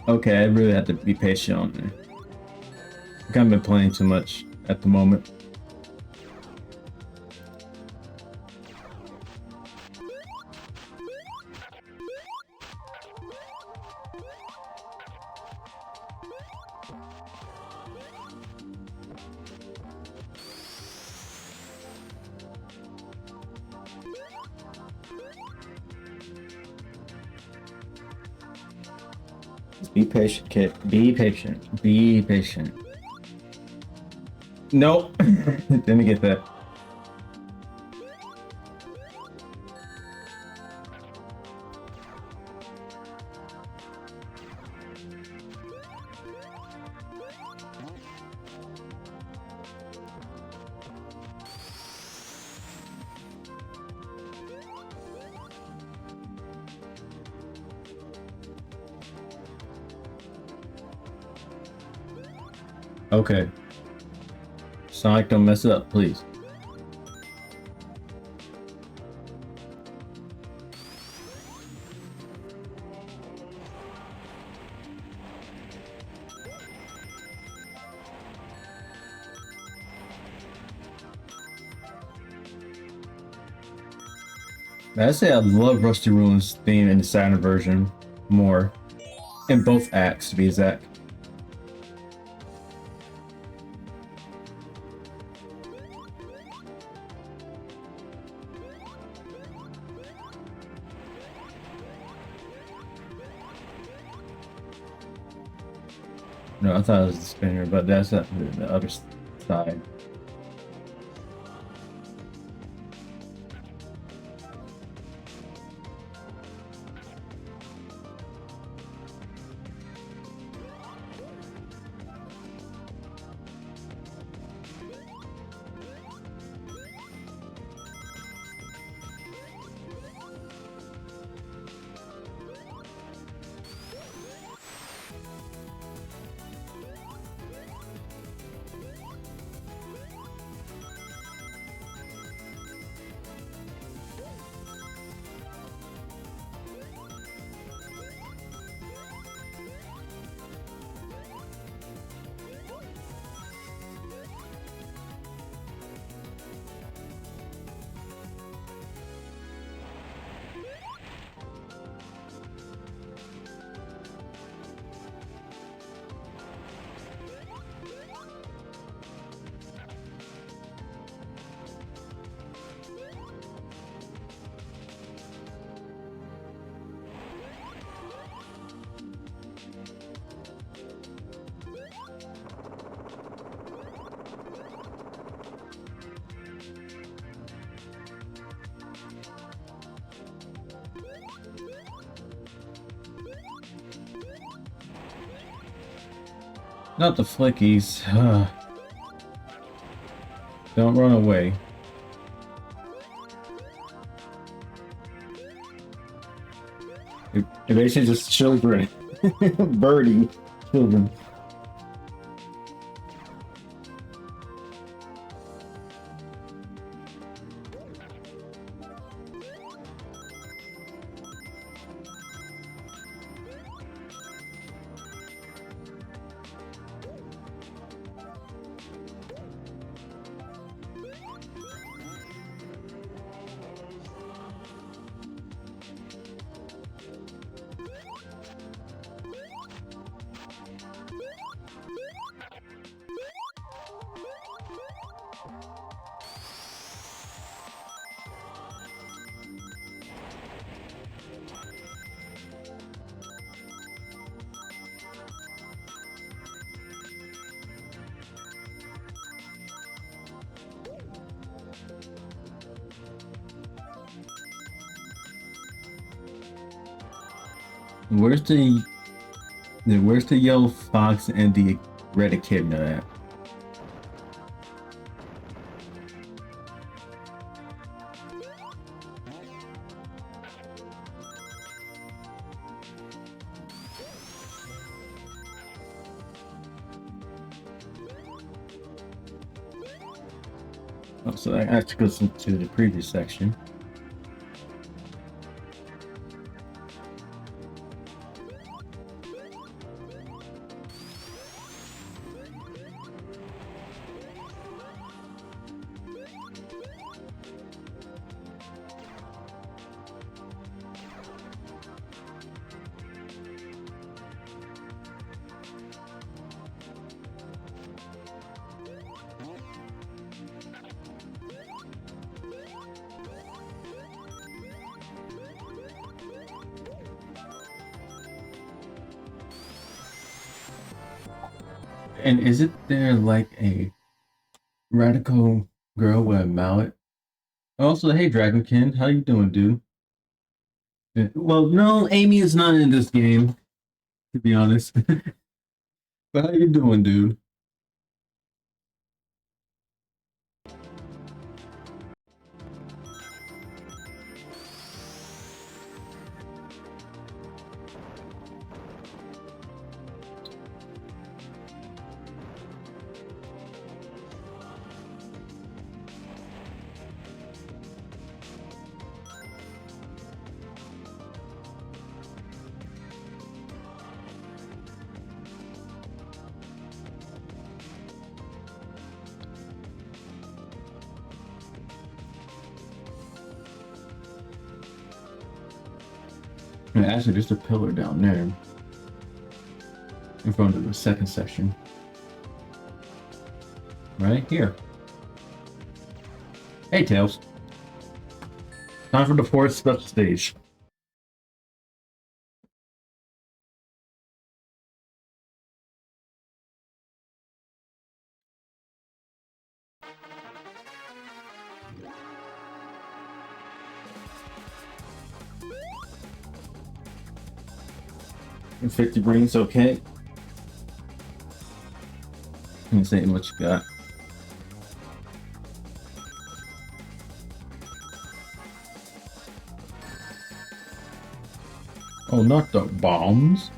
S1: Okay, I really have to be patient on there. I've kind of been playing too much at the moment. Just be patient, kid. Be patient. Be patient. Nope. Didn't get that. Okay. Sonic, don't mess it up, please. I say I love Rusty Ruins theme in the Saturn version more. In both acts, to be exact. No, I thought it was the spinner, but that's the other side. Not the flickies. Don't run away. They're basically just children. Birdie children. Where's the yellow fox and the red echidna at? Oh, so I have to go to the previous section. And isn't there like a radical girl with a mallet? Also, hey Dragonkin, how you doing, dude? Well, no, Amy is not in this game, to be honest. But how you doing, dude? Yeah, actually, there's a pillar down there in front of the second section. Right here. Hey, Tails. Time for the fourth special stage. And 50 brains, okay. Can't say what you got. Oh, not the bombs.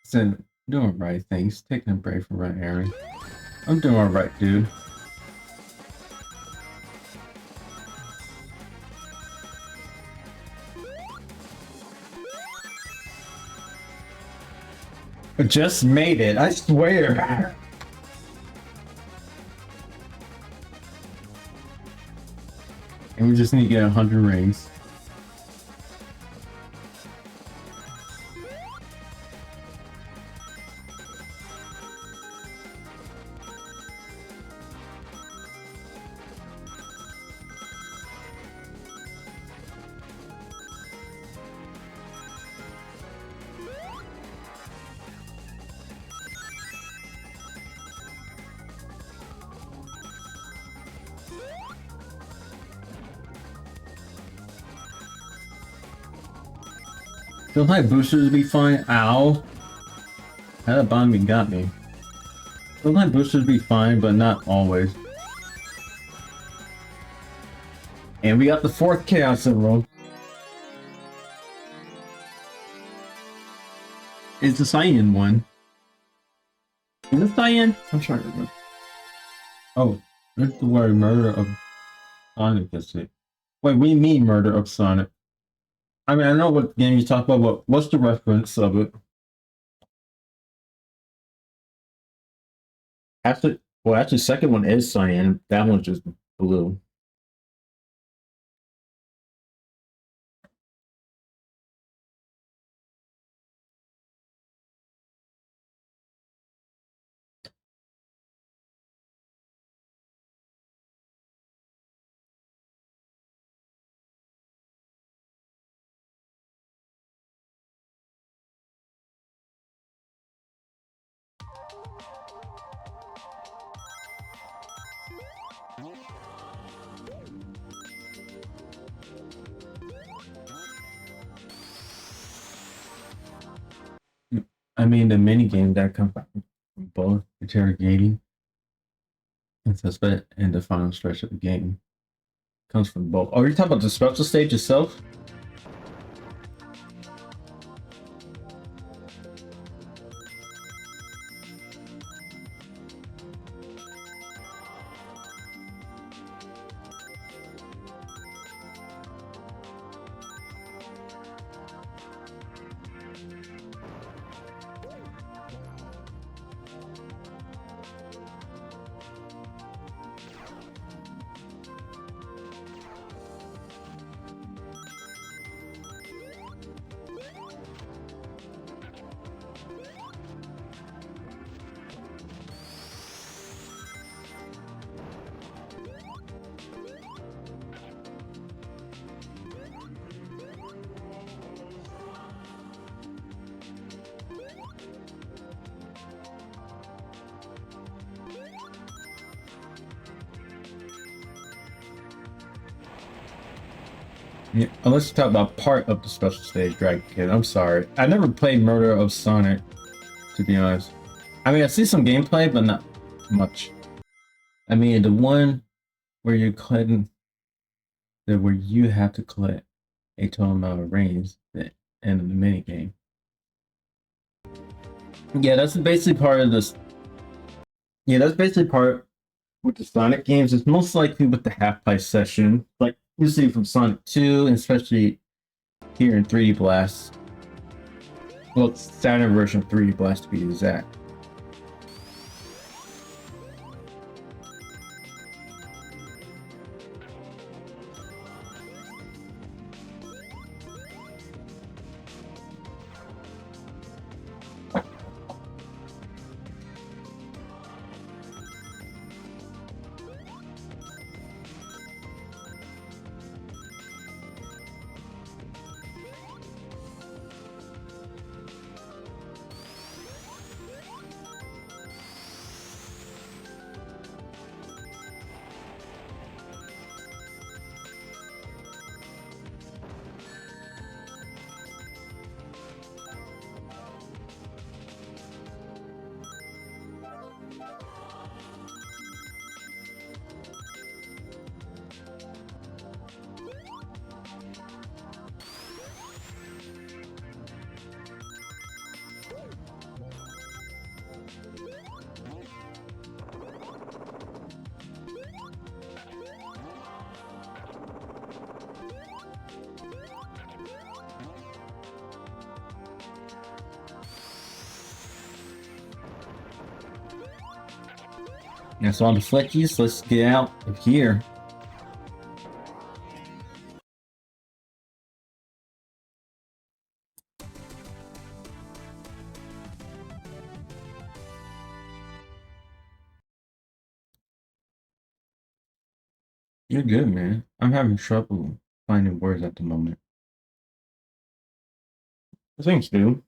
S1: So, doing right things. Taking a break from right area. I'm doing alright, dude. I just made it, I swear. And we just need to get 100 rings. Don't like boosters be fine. Ow. That bomb me got me. Don't like boosters be fine, but not always. And we got the fourth Chaos Emerald. It's the Cyan one. Is it Cyan? I'm trying to remember. Oh, there's the word murder of Sonic, that's it. Wait, we mean murder of Sonic. I mean, I know what game you talk about, but what's the reference of it? Actually, well, actually, second one is Cyan. That one's just blue. I mean, the mini game that comes from both interrogating and suspect and the final stretch of the game comes from both. Oh, you're talking about the special stage itself? Yeah, let's talk about part of the special stage, Dragon Kid. I'm sorry. I never played Murder of Sonic, to be honest. I mean, I see some gameplay, but not much. I mean, the one where you're collecting, where you have to collect a total amount of rings at the end of the mini game. Yeah, that's basically part of this. Yeah, that's basically part with the Sonic games. It's most likely with the half-life session, like you see from Sonic 2, and especially here in 3D Blast. Well, it's Saturn version of 3D Blast to be exact. That's all the fletchies. Let's get out of here. You're good, man. I'm having trouble finding words at the moment. Thanks, dude.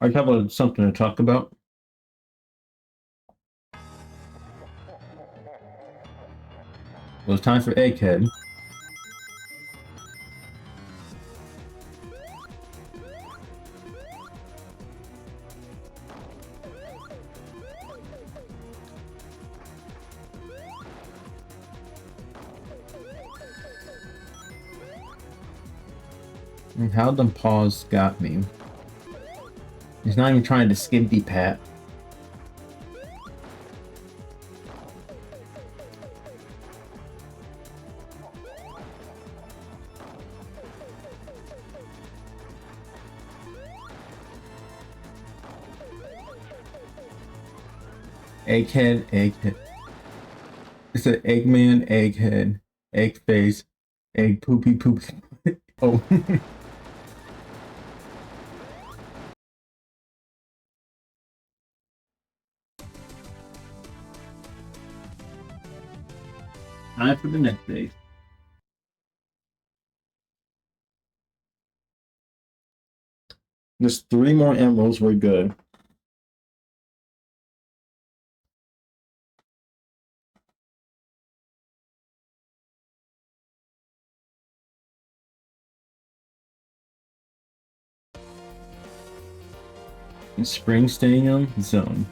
S1: Are you having something to talk about? Well, it's time for Egghead. And how the paws got me. He's not even trying to skimpy pat. Egghead, Egghead. It's an Eggman, Egghead, Egg face, Egg poopy poopy. Oh. Time for the next day. There's 3 more emeralds. We're good. Spring Stadium Zone.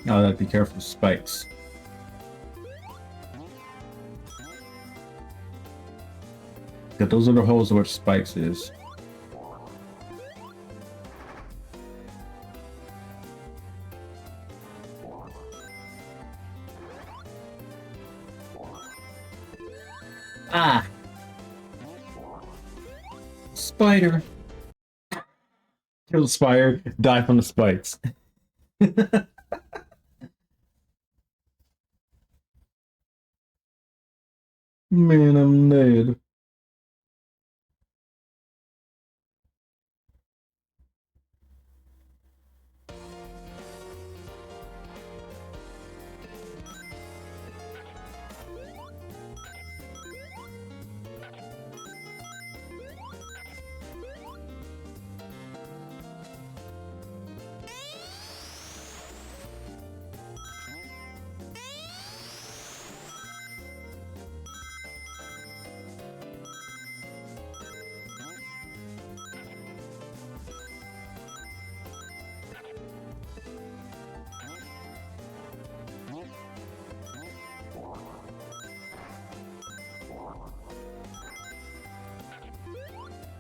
S1: Oh, that'd be careful, spikes. Cause those are the holes where spikes is. Ah! Spider! Kill the spider, die from the spikes. Man, I'm dead.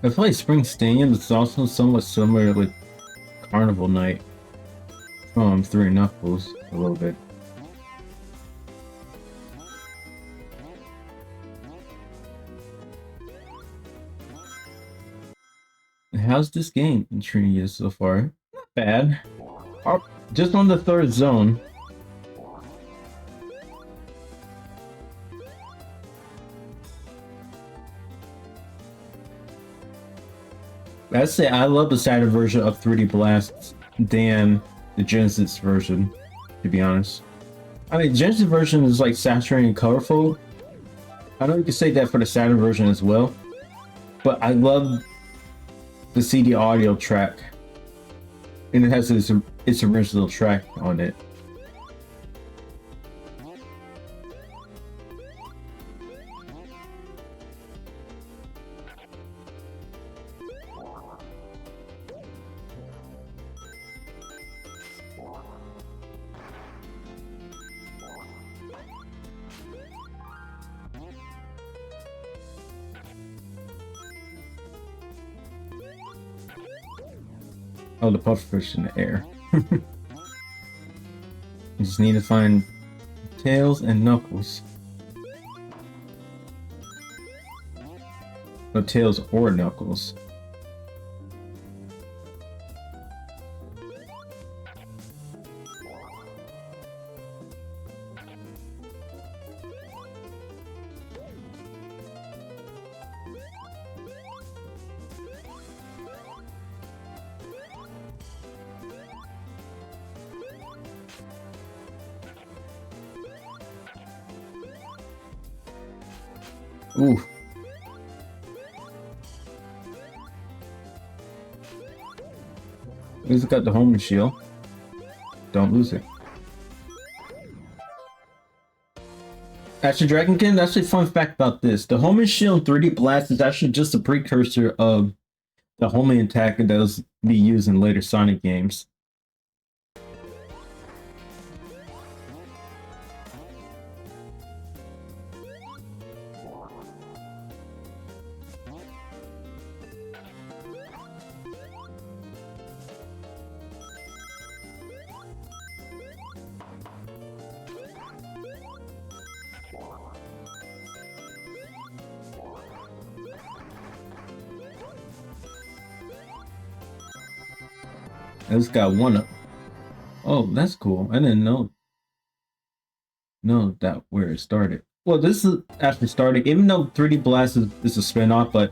S1: I feel like Spring Stadium is also somewhat similar with Carnival Night from Three Knuckles a little bit. How's this game treating you so far? Not bad. Just on the third zone. I'd say I love the Saturn version of 3D Blast than the Genesis version, to be honest. I mean, Genesis version is like saturated and colorful. I know you can say that for the Saturn version as well, but I love the CD audio track, and it has its original track on it. Oh, the pufferfish in the air. You just need to find Tails and Knuckles. No, Tails or Knuckles. Ooh. At least it got the homing shield. Don't lose it. Actually, Dragonkin, that's a fun fact about this. The homing shield 3D Blast is actually just a precursor of the homing attack that will be used in later Sonic games. I just got one up. Oh, that's cool. I didn't know that where it started. Well, this is actually starting, even though 3D Blast is a spin-off, but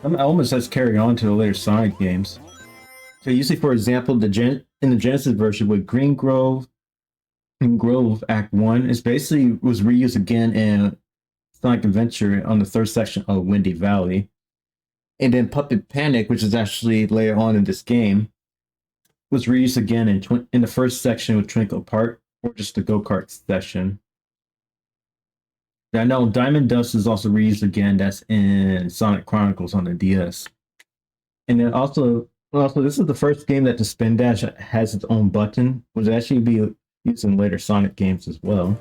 S1: it almost has carry on to the later Sonic games. So usually, for example, in the Genesis version with Green Grove and Grove Act 1, it's basically was reused again in Sonic Adventure on the third section of Windy Valley. And then Puppet Panic, which is actually later on in this game, was reused again in the first section with Twinkle Park, or just the go-kart section. I know Diamond Dust is also reused again. That's in Sonic Chronicles on the DS. And then also this is the first game that the Spin Dash has its own button, which will actually be used in later Sonic games as well.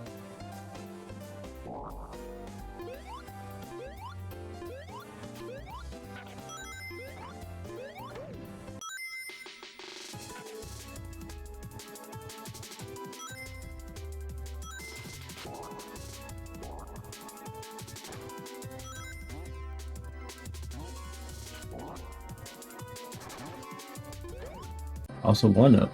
S1: Also one up.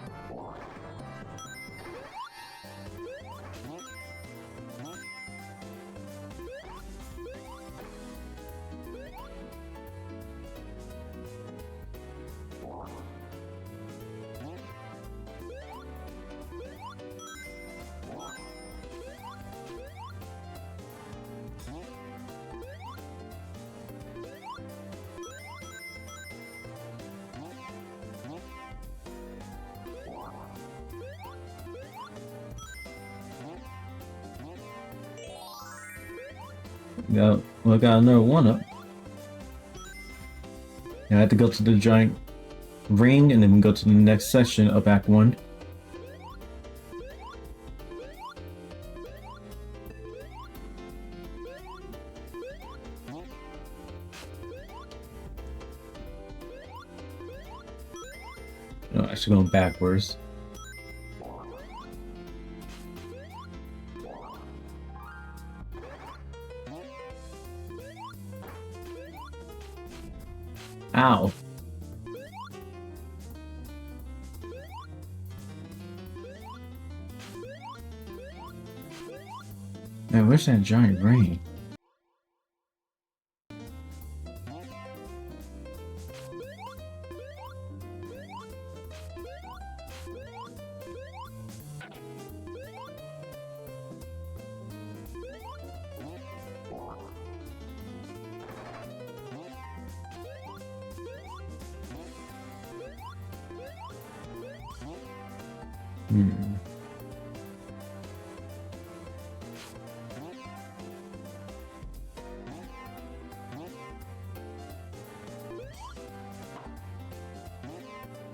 S1: Got another one up. I had to go to the giant ring and then we go to the next section of Act 1. No, actually going backwards. Ow. Man, where's that giant ring?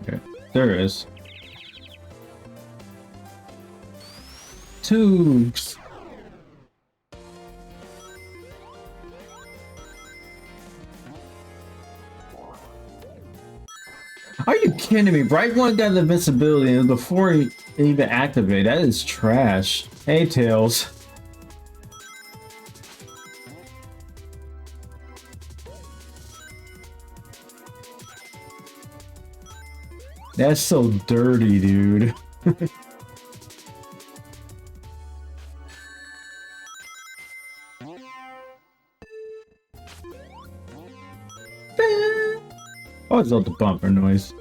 S1: Okay, there is. Tubes. Are you kidding me? Bright One got invincibility before he even activated. That is trash. Hey, Tails. That's so dirty, dude. Oh, it's all the bumper noise.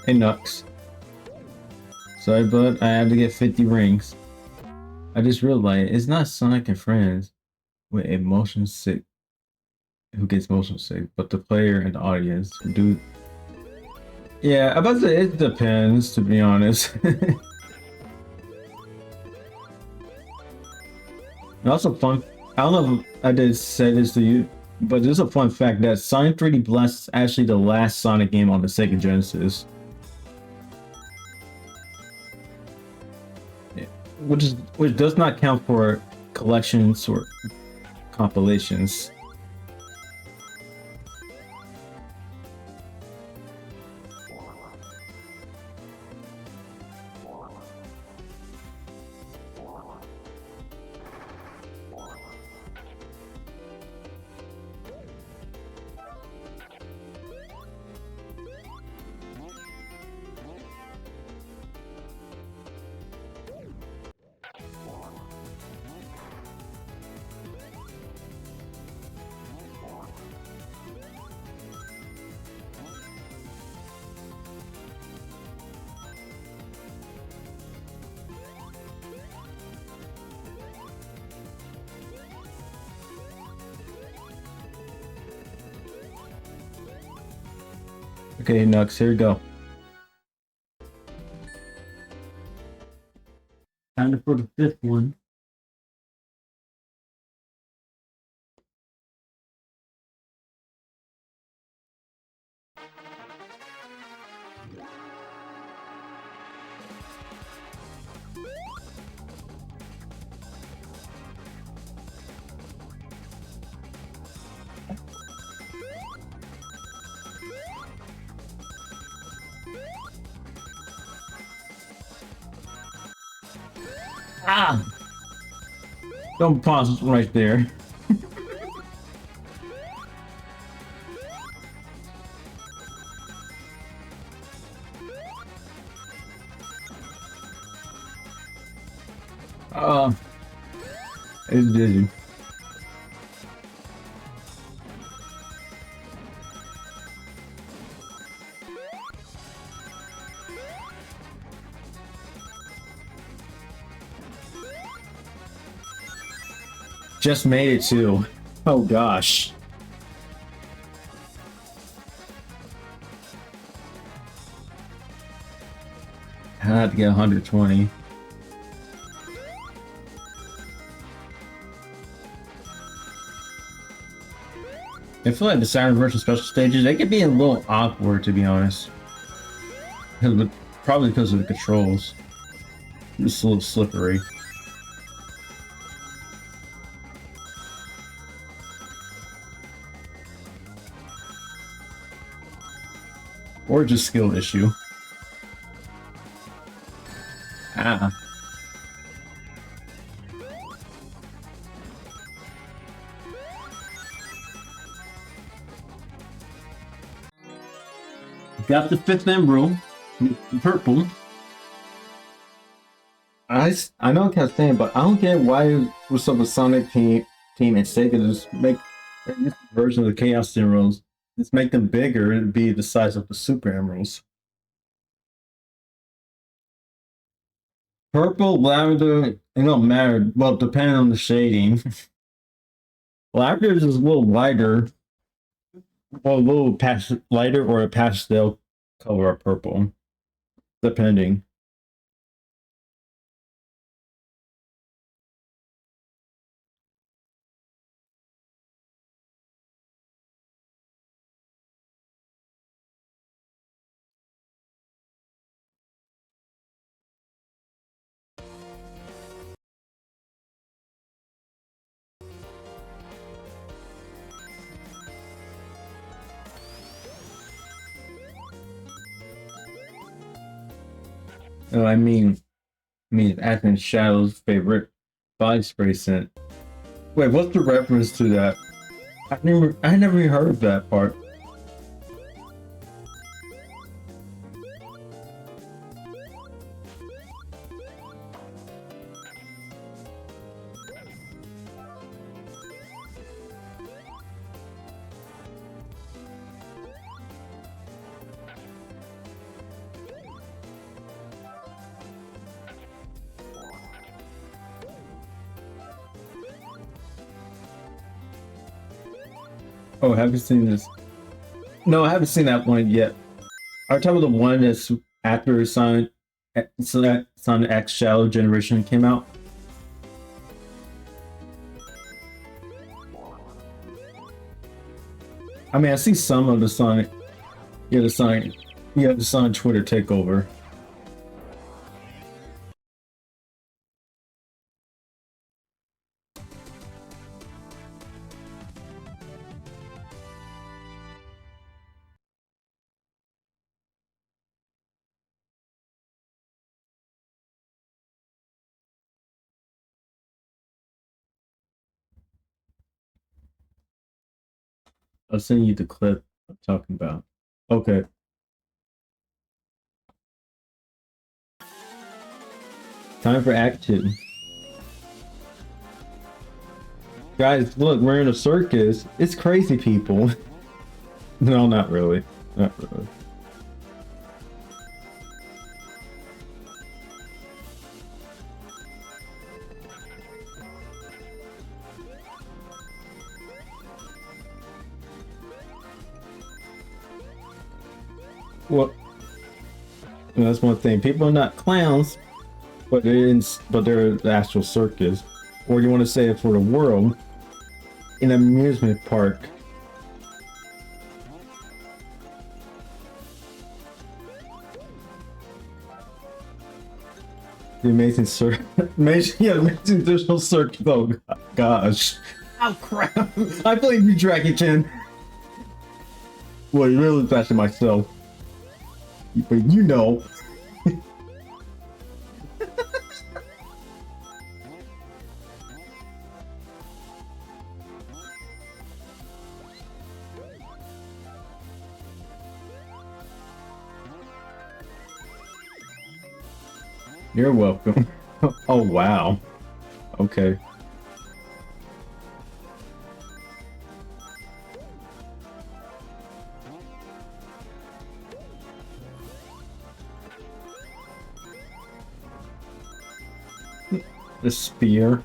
S1: Hey, Nux. Sorry, bud. I have to get 50 rings. I just realized it's not Sonic and Friends with a motion sick who gets motion sick, but the player and the audience who do. Yeah, about to say it depends, to be honest. And also, fun. I don't know if I did say this to you. But there's a fun fact that Sonic 3D Blast is actually the last Sonic game on the Sega Genesis. Which does not count for collections or compilations. Okay, Nux, here we go. Time for the fifth one. Ah! Don't pause right there. It's dizzy. Just made it too. Oh gosh. I had to get 120. I feel like the Saturn version special stages, they could be a little awkward to be honest. Probably because of the controls. It's a little slippery. Or just skill issue. Ah. Got the fifth emerald, purple. I know I kept saying, but I don't get why was up with Sonic team and Sega just make this version of the Chaos Emeralds. Just make them bigger and be the size of the Super Emeralds. Purple, lavender, it don't matter. Well, depending on the shading. Lavender is just a little lighter, or a little lighter, or a pastel color of purple, depending. Oh, I mean, Athens Shadow's favorite body spray scent. Wait, what's the reference to that? I never even heard of that part. Oh, I haven't seen this. No, I haven't seen that one yet. Are you talking about the one that's after Sonic X Shadow Generation came out? I mean, I see some of the Sonic. Yeah, the Sonic. Yeah, the Sonic Twitter takeover. I'll send you the clip I'm talking about. Okay. Time for Act 2. Guys, look, we're in a circus. It's crazy people. No, not really. Not really. Well, that's one thing. People are not clowns, but they're the actual circus. Or you want to say it for the world, an amusement park. The amazing circus. Yeah, amazing digital circus. Oh gosh. Oh crap. I blame you, Dragon Chan. Well, you really bashing myself. But you know. You're welcome. Oh wow. Okay. The spear.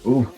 S1: Ooh.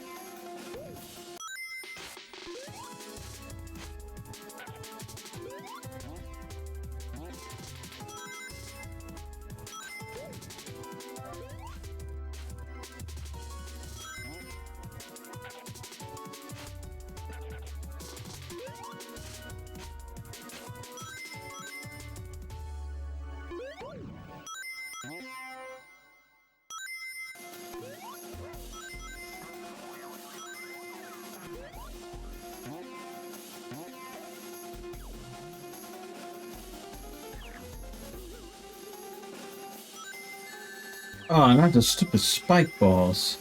S1: Oh, not the stupid spike balls.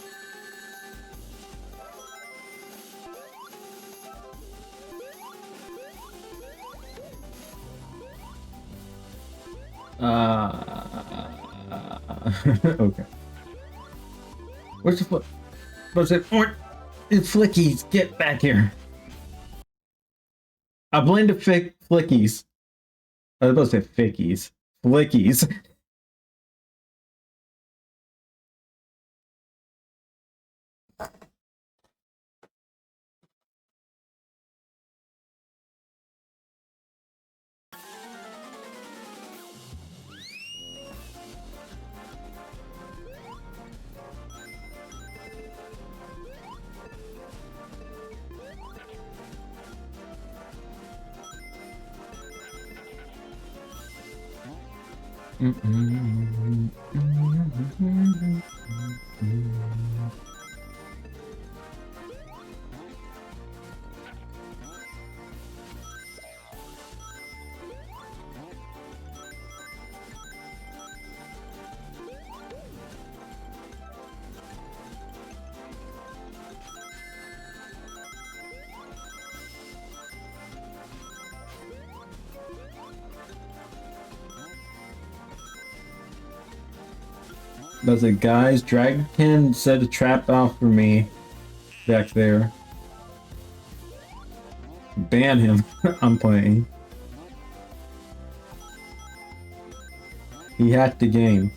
S1: Okay. Where's the foot? What's it? It's Flickies. Get back here. I blame the Flickies. I was supposed to say Fickies. Flickies. Does it, guys? Dragon set a trap out for me back there. ban him. I'm playing. He hacked the game.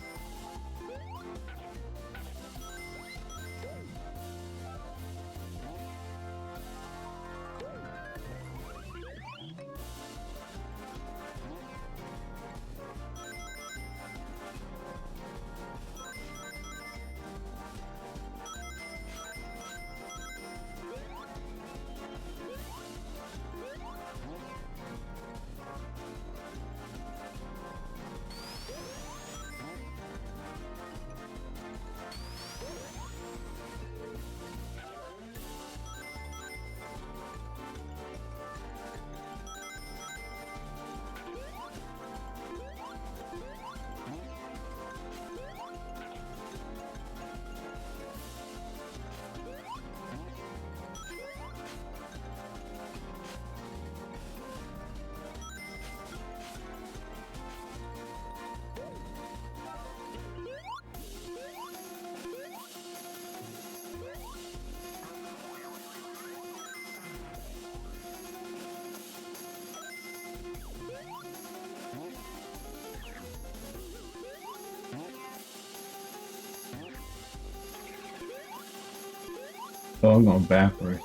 S1: Oh, I'm going backward.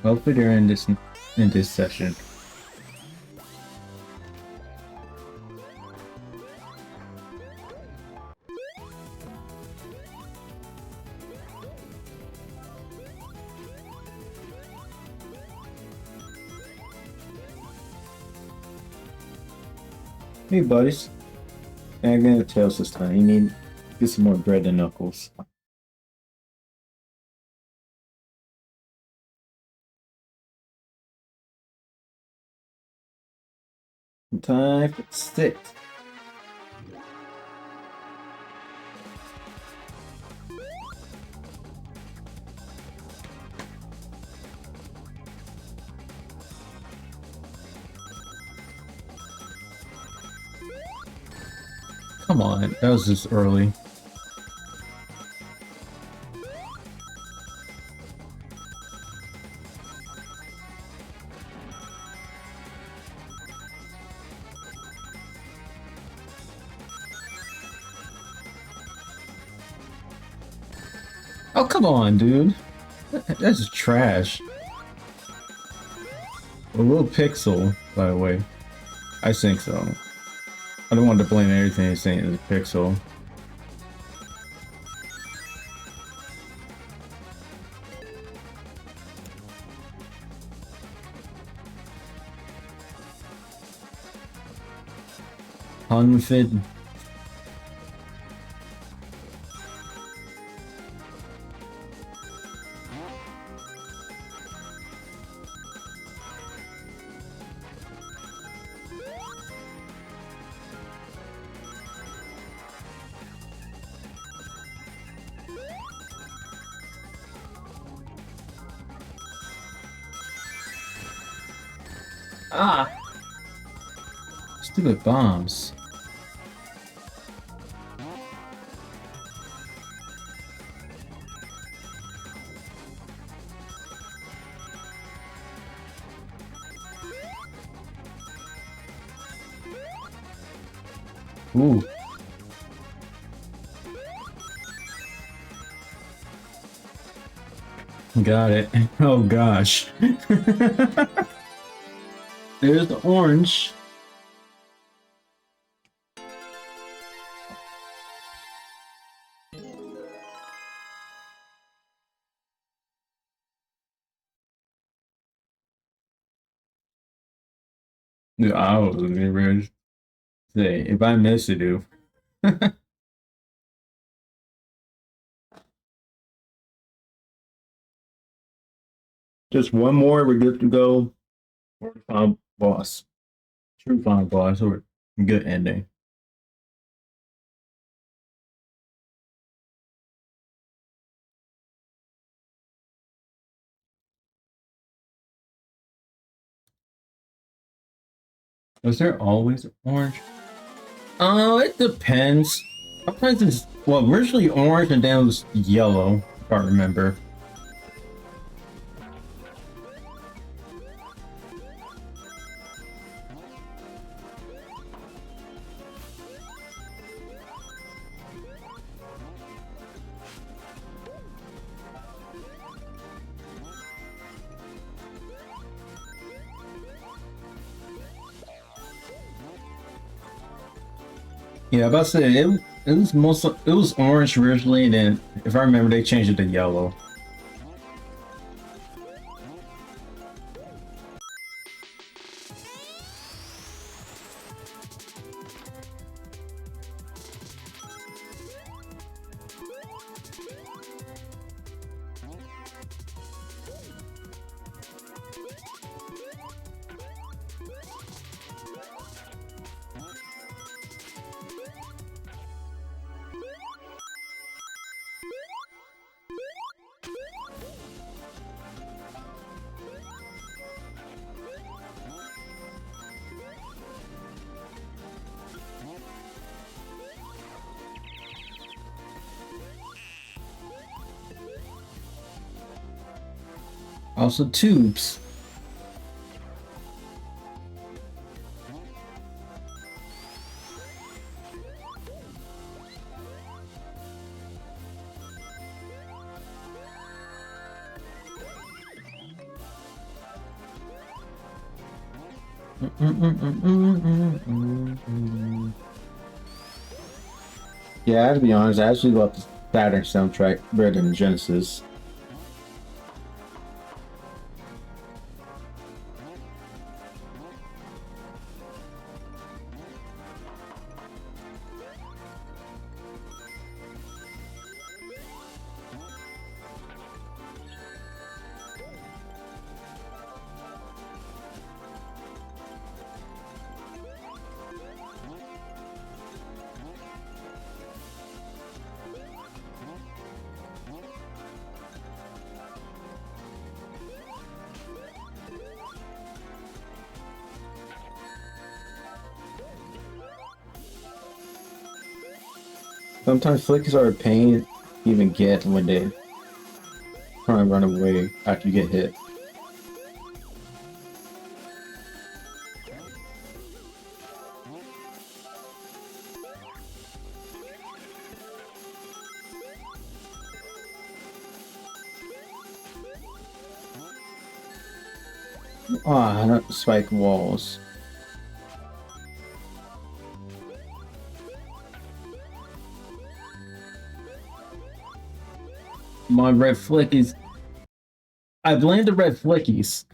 S1: Hopefully they're in this session. Hey buddies. I'm gonna Tails this time. You need get some more bread and knuckles. Time for 6. Come on, that was just early. Oh, come on, dude. That's just trash. A little pixel, by the way. I think so. I don't want to blame everything he's saying as a pixel. Unfit. Ah! Stupid bombs. Ooh. Got it. Oh gosh. There's the orange. The owls in the red. Say, if I miss it, do. Just one more, we're good to go. Or final boss. True final boss, or good ending. Was there always orange? Oh, it depends. Sometimes it's, well, originally orange and then it was yellow, if I remember. Yeah, about to say it was orange originally, and then if I remember, they changed it to yellow. Also, tubes. Yeah, I have to be honest, I actually love the Saturn soundtrack better than Genesis. Sometimes flickers are a pain to even get when they try and run away after you get hit. Ah, not spike walls. My red flickies. I blame the red flickies.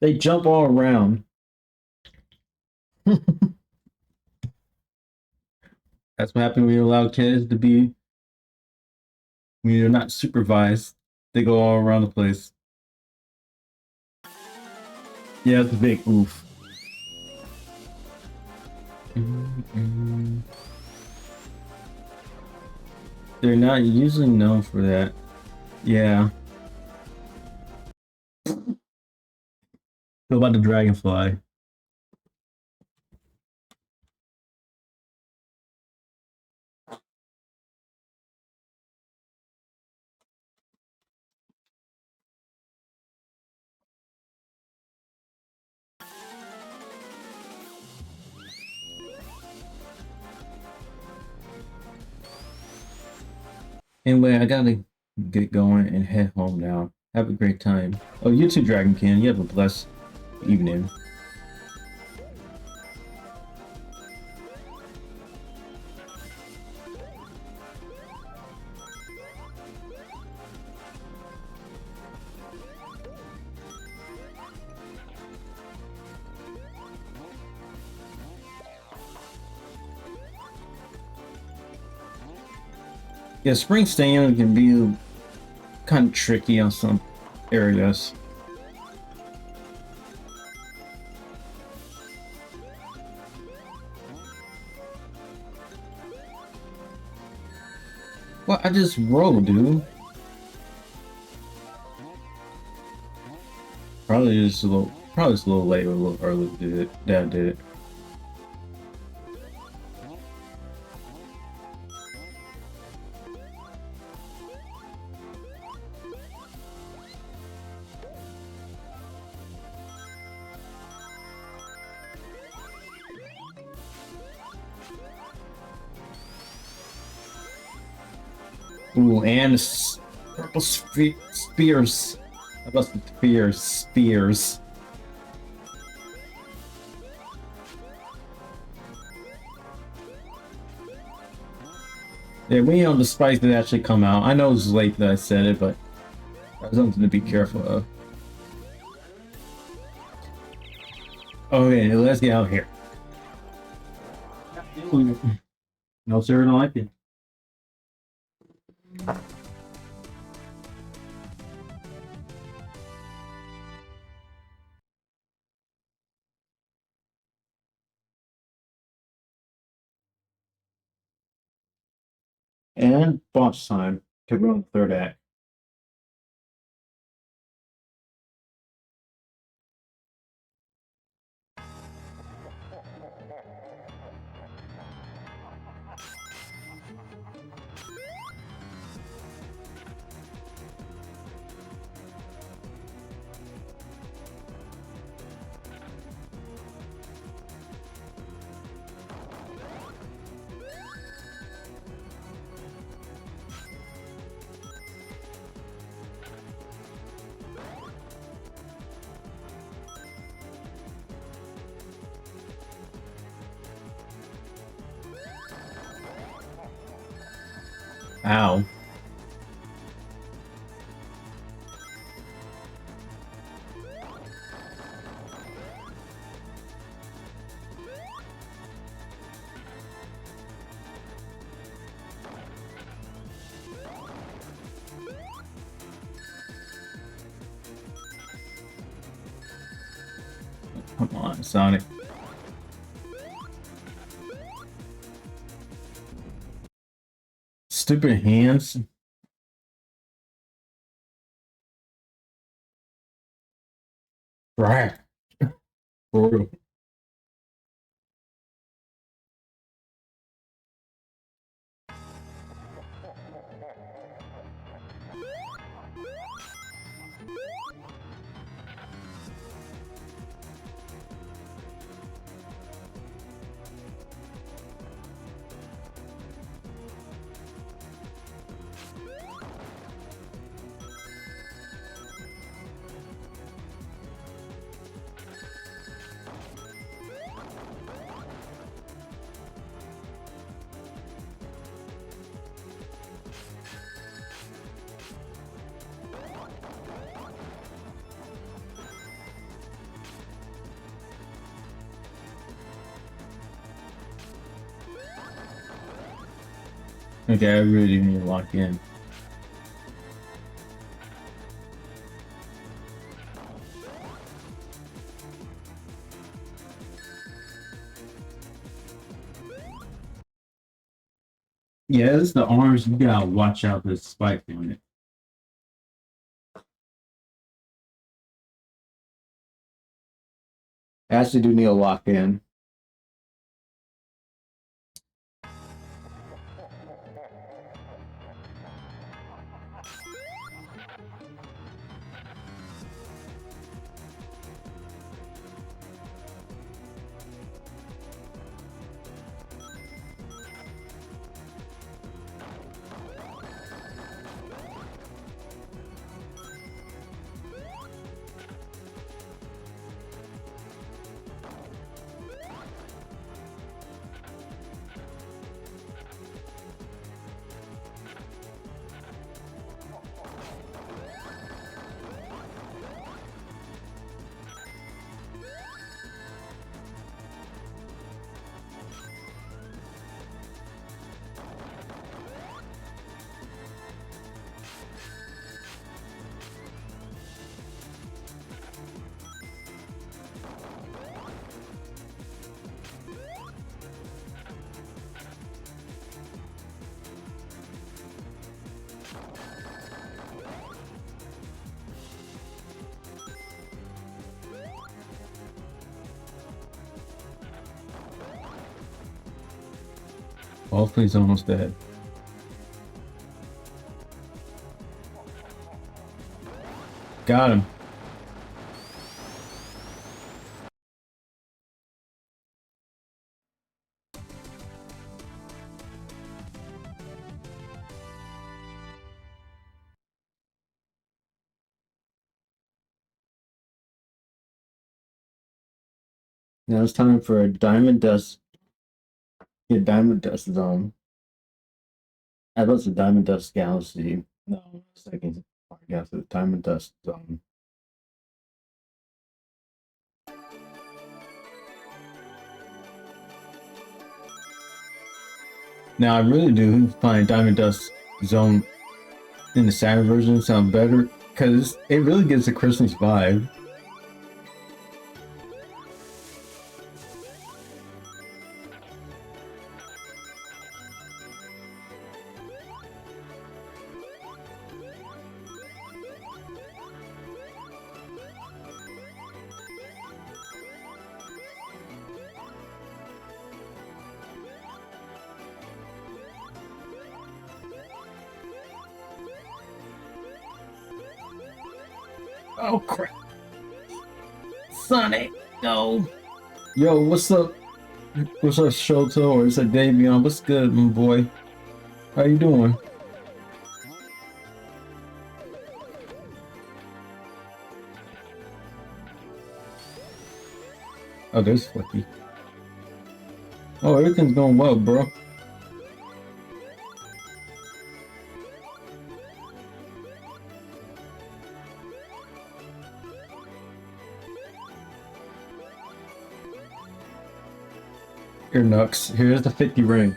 S1: They jump all around. That's what happens when you allow kids to be, when you're not supervised. They go all around the place. Yeah, it's a big oof. They're not usually known for that. Yeah. What about the dragonfly? Anyway, I gotta get going and head home now. Have a great time. Oh, you too, Dragonkin. You have a blessed evening. Yeah, spring stamina can be kind of tricky on some areas. Well, I just rolled, dude. Probably just a little late or a little early to do it. That I did it. Ooh, and purple spears. I must have spears. Yeah, we know the spikes that actually come out. I know it's late that I said it, but that's something to be careful of. Okay, let's get out of here. No, sir, I don't like it. And boss time to run the third act. Ow. Come on, Sonic. Stupid hands. Right. For real. Okay, I really need to lock in. Yeah, it's the arms. You gotta watch out for the spike on it. I actually do need to lock in. Hopefully he's almost dead. Got him. Now it's time for a Diamond Dust. Yeah, Diamond Dust Zone. I was a Diamond Dust Galaxy. No, second. I guess it's Diamond Dust Zone. Now I really do find Diamond Dust Zone in the Saturn version sound better because it really gives a Christmas vibe. Oh crap! Sonic, no! Yo, what's up? What's up, Shoto? Or is that Davion? What's good, my boy? How you doing? Oh, there's Flicky. Oh, everything's going well, bro. Here, Nux. Here's the 50 ring.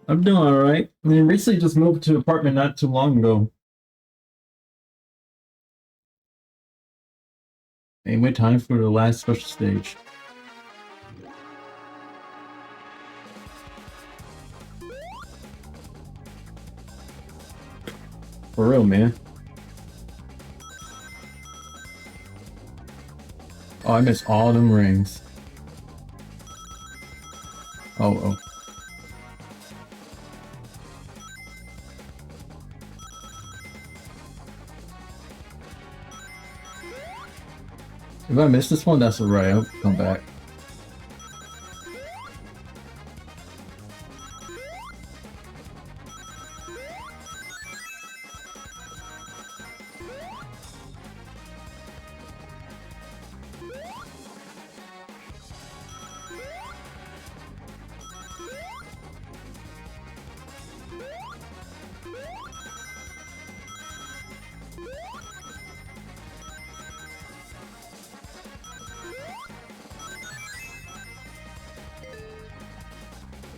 S1: I'm doing alright. I mean, recently just moved to an apartment not too long ago. Anyway, time for the last special stage. For real, man. Oh, I missed all them rings. Oh, oh. If I miss this one, that's alright. I'll come back.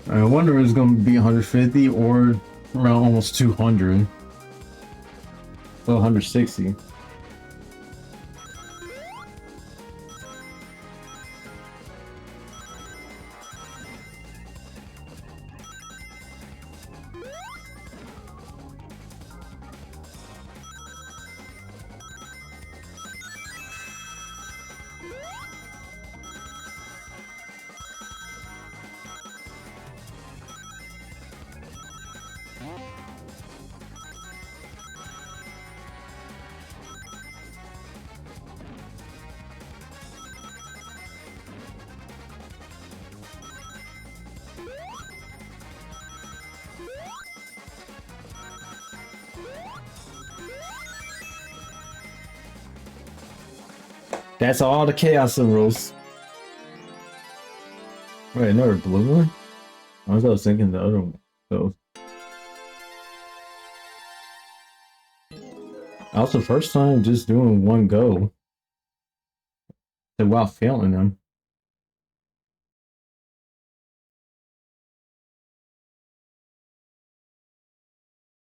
S1: I wonder if it's gonna be 150 or around almost 200. Well, 160. That's all the Chaos Emeralds. Wait, another blue one? I was thinking the other one. So, that was the first time just doing one go. While failing them.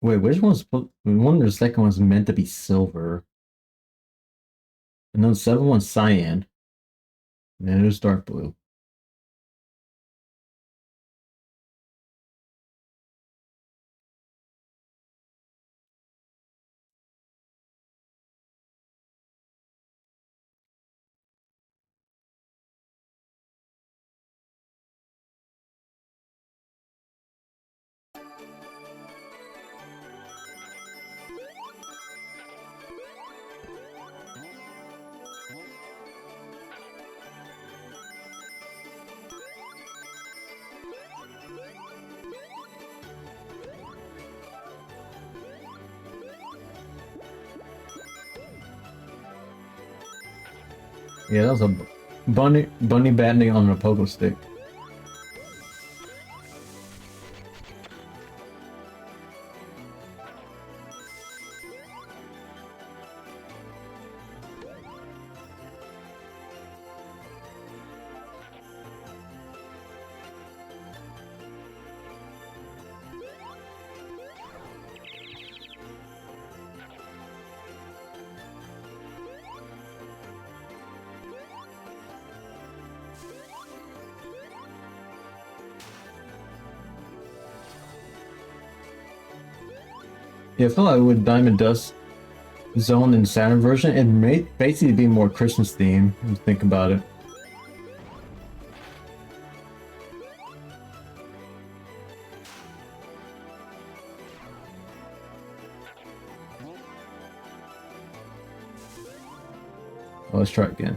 S1: Wait, which one's one of the second one's meant to be silver? And then the seventh one's cyan. And then it's dark blue. Yeah, that was a bunny battening on a pogo stick. Yeah, I feel like with Diamond Dust Zone and Saturn version, it may basically be more Christmas themed, if you think about it. Well, let's try again.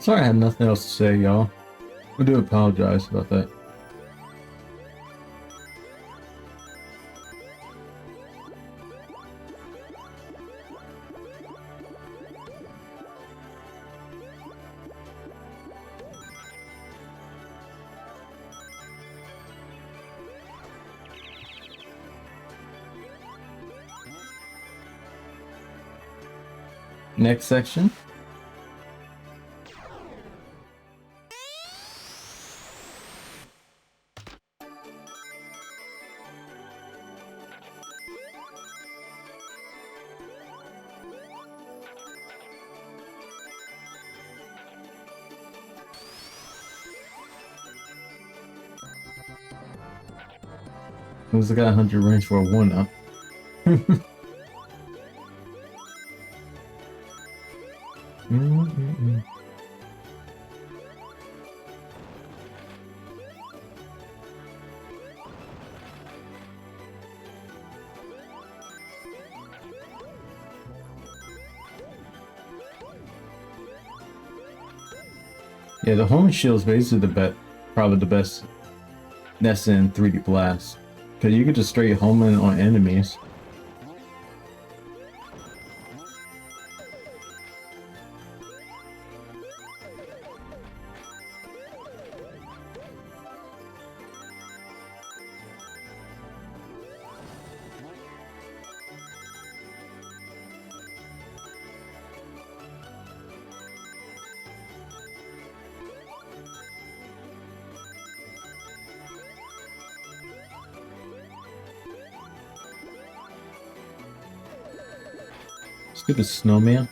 S1: Sorry, I have nothing else to say, y'all. I do apologize about that. Next section. Who's got 100 range for a 1-up? Yeah, the home shield is basically probably the best that's in 3D Blast. Because you can just straight home in on enemies. Stupid snowman.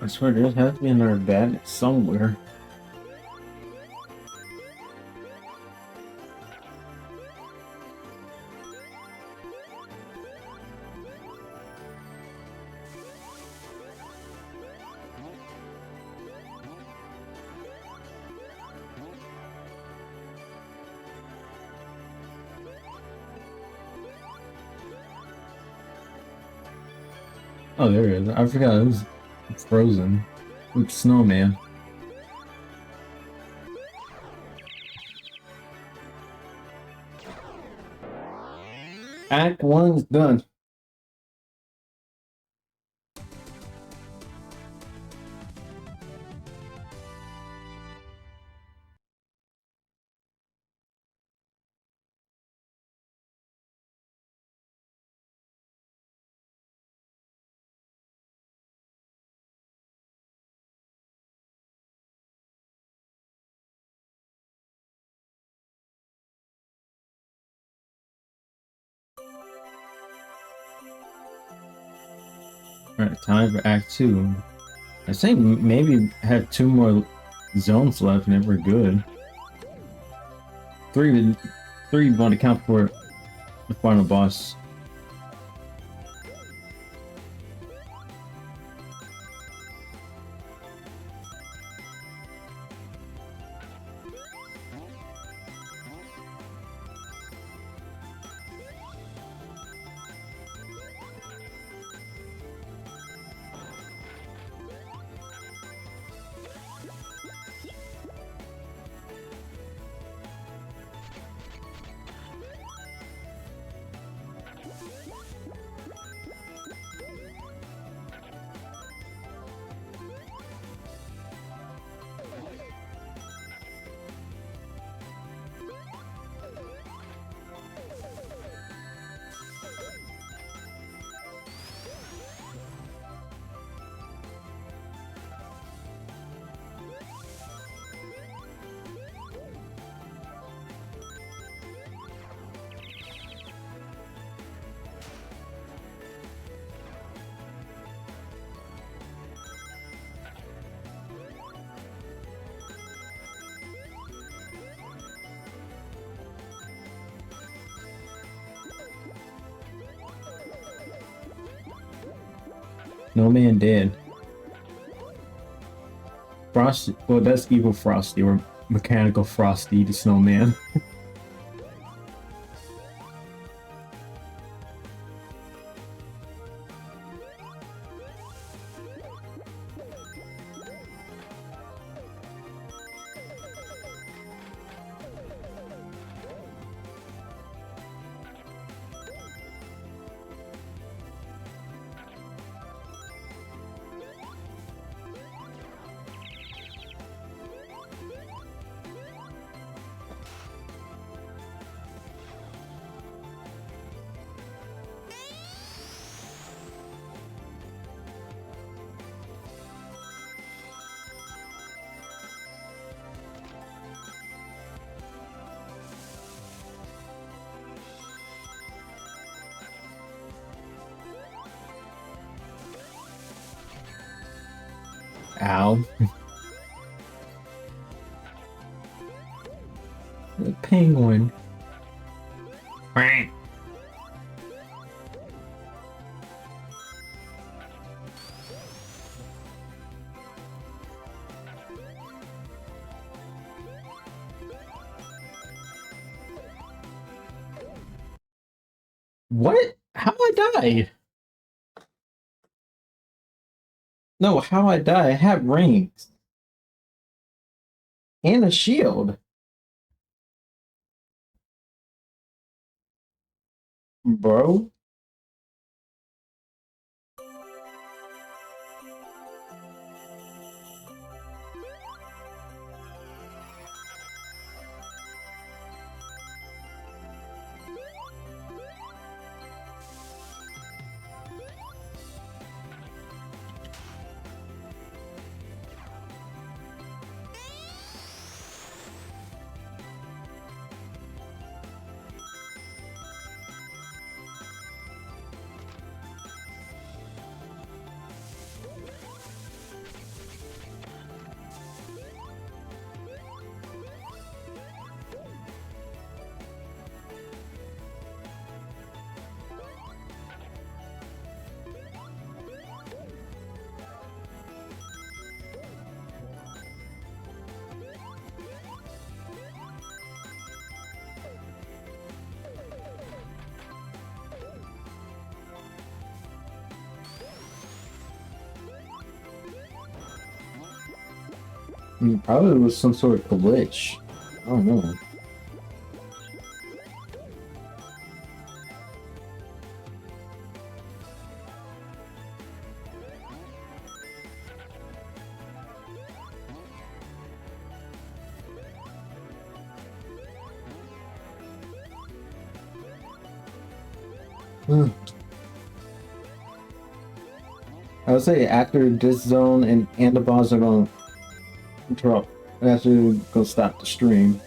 S1: I swear there has to be another bad somewhere. Oh, there it is. I forgot it was frozen with snowman. Act 1's done. Alright, time for Act 2. I think maybe have 2 more zones left and then we're good. 3 want to count for the final boss. No man dead. Frosty, well, that's Evil Frosty or Mechanical Frosty, the snowman. Ow. The penguin. What? How I die? No, how I die? I have rings and a shield, bro. Probably was some sort of glitch. I don't know. I would say after this zone and the boss are gonna drop. I actually gonna stop the stream.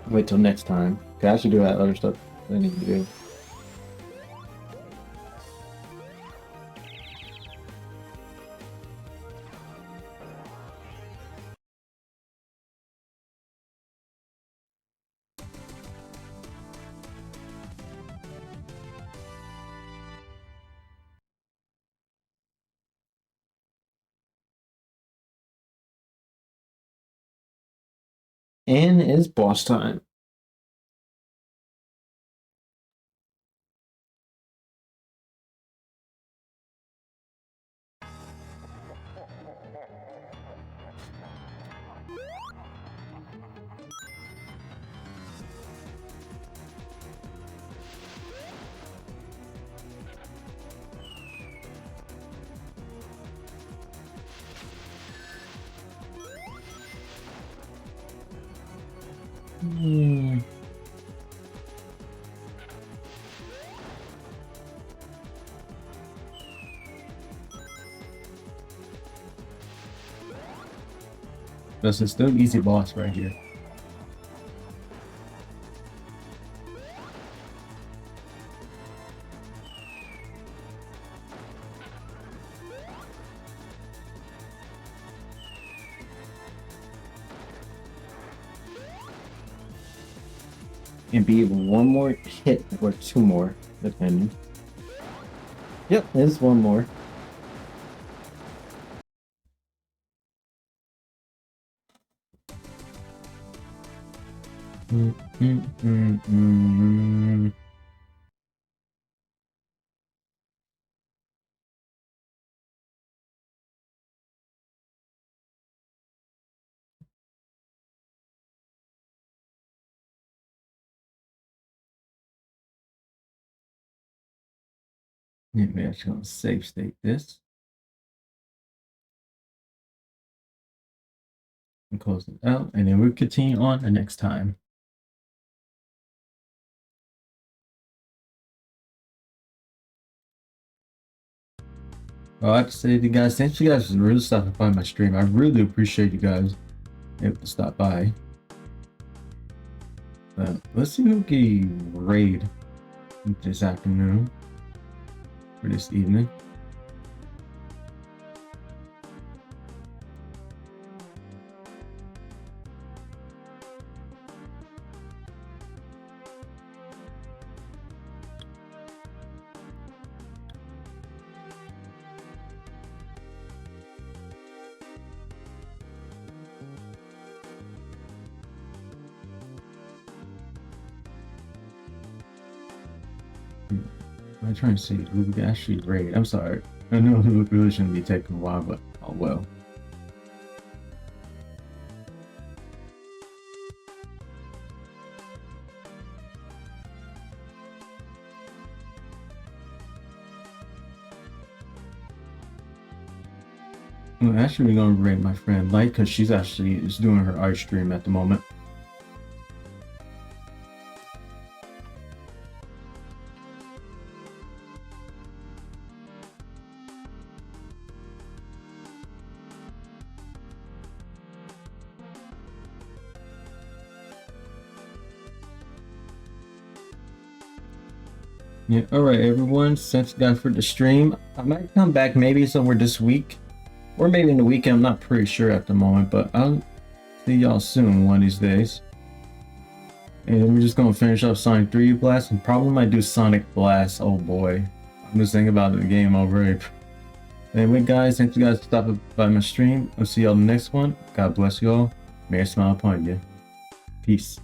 S1: Wait till next time. Cause I should do that other stuff I need to do. And it's boss time. This is still easy boss right here. And be one more hit or two more, depending. Yep, there's one more. Maybe I'm just gonna save state this. And close it out, and then we'll continue on the next time. Well, I have to say to you guys, thanks you guys for really stopping by my stream. I really appreciate you guys able to stop by. Let's see who can raid this afternoon or this evening. I'm trying to see who we can actually raid. I'm sorry. I know it really shouldn't be taking a while, but oh well. I'm actually gonna raid my friend Light because she's actually is doing her art stream at the moment. Yeah, alright everyone, thanks guys for the stream. I might come back maybe somewhere this week. Or maybe in the weekend, I'm not pretty sure at the moment, but I'll see y'all soon one of these days. And we're just gonna finish up Sonic 3D Blast and probably might do Sonic Blast, oh boy. I'm just thinking about the game already. Anyway guys, thanks you guys for stopping by my stream. I'll see y'all in the next one. God bless you all. May I smile upon you. Peace.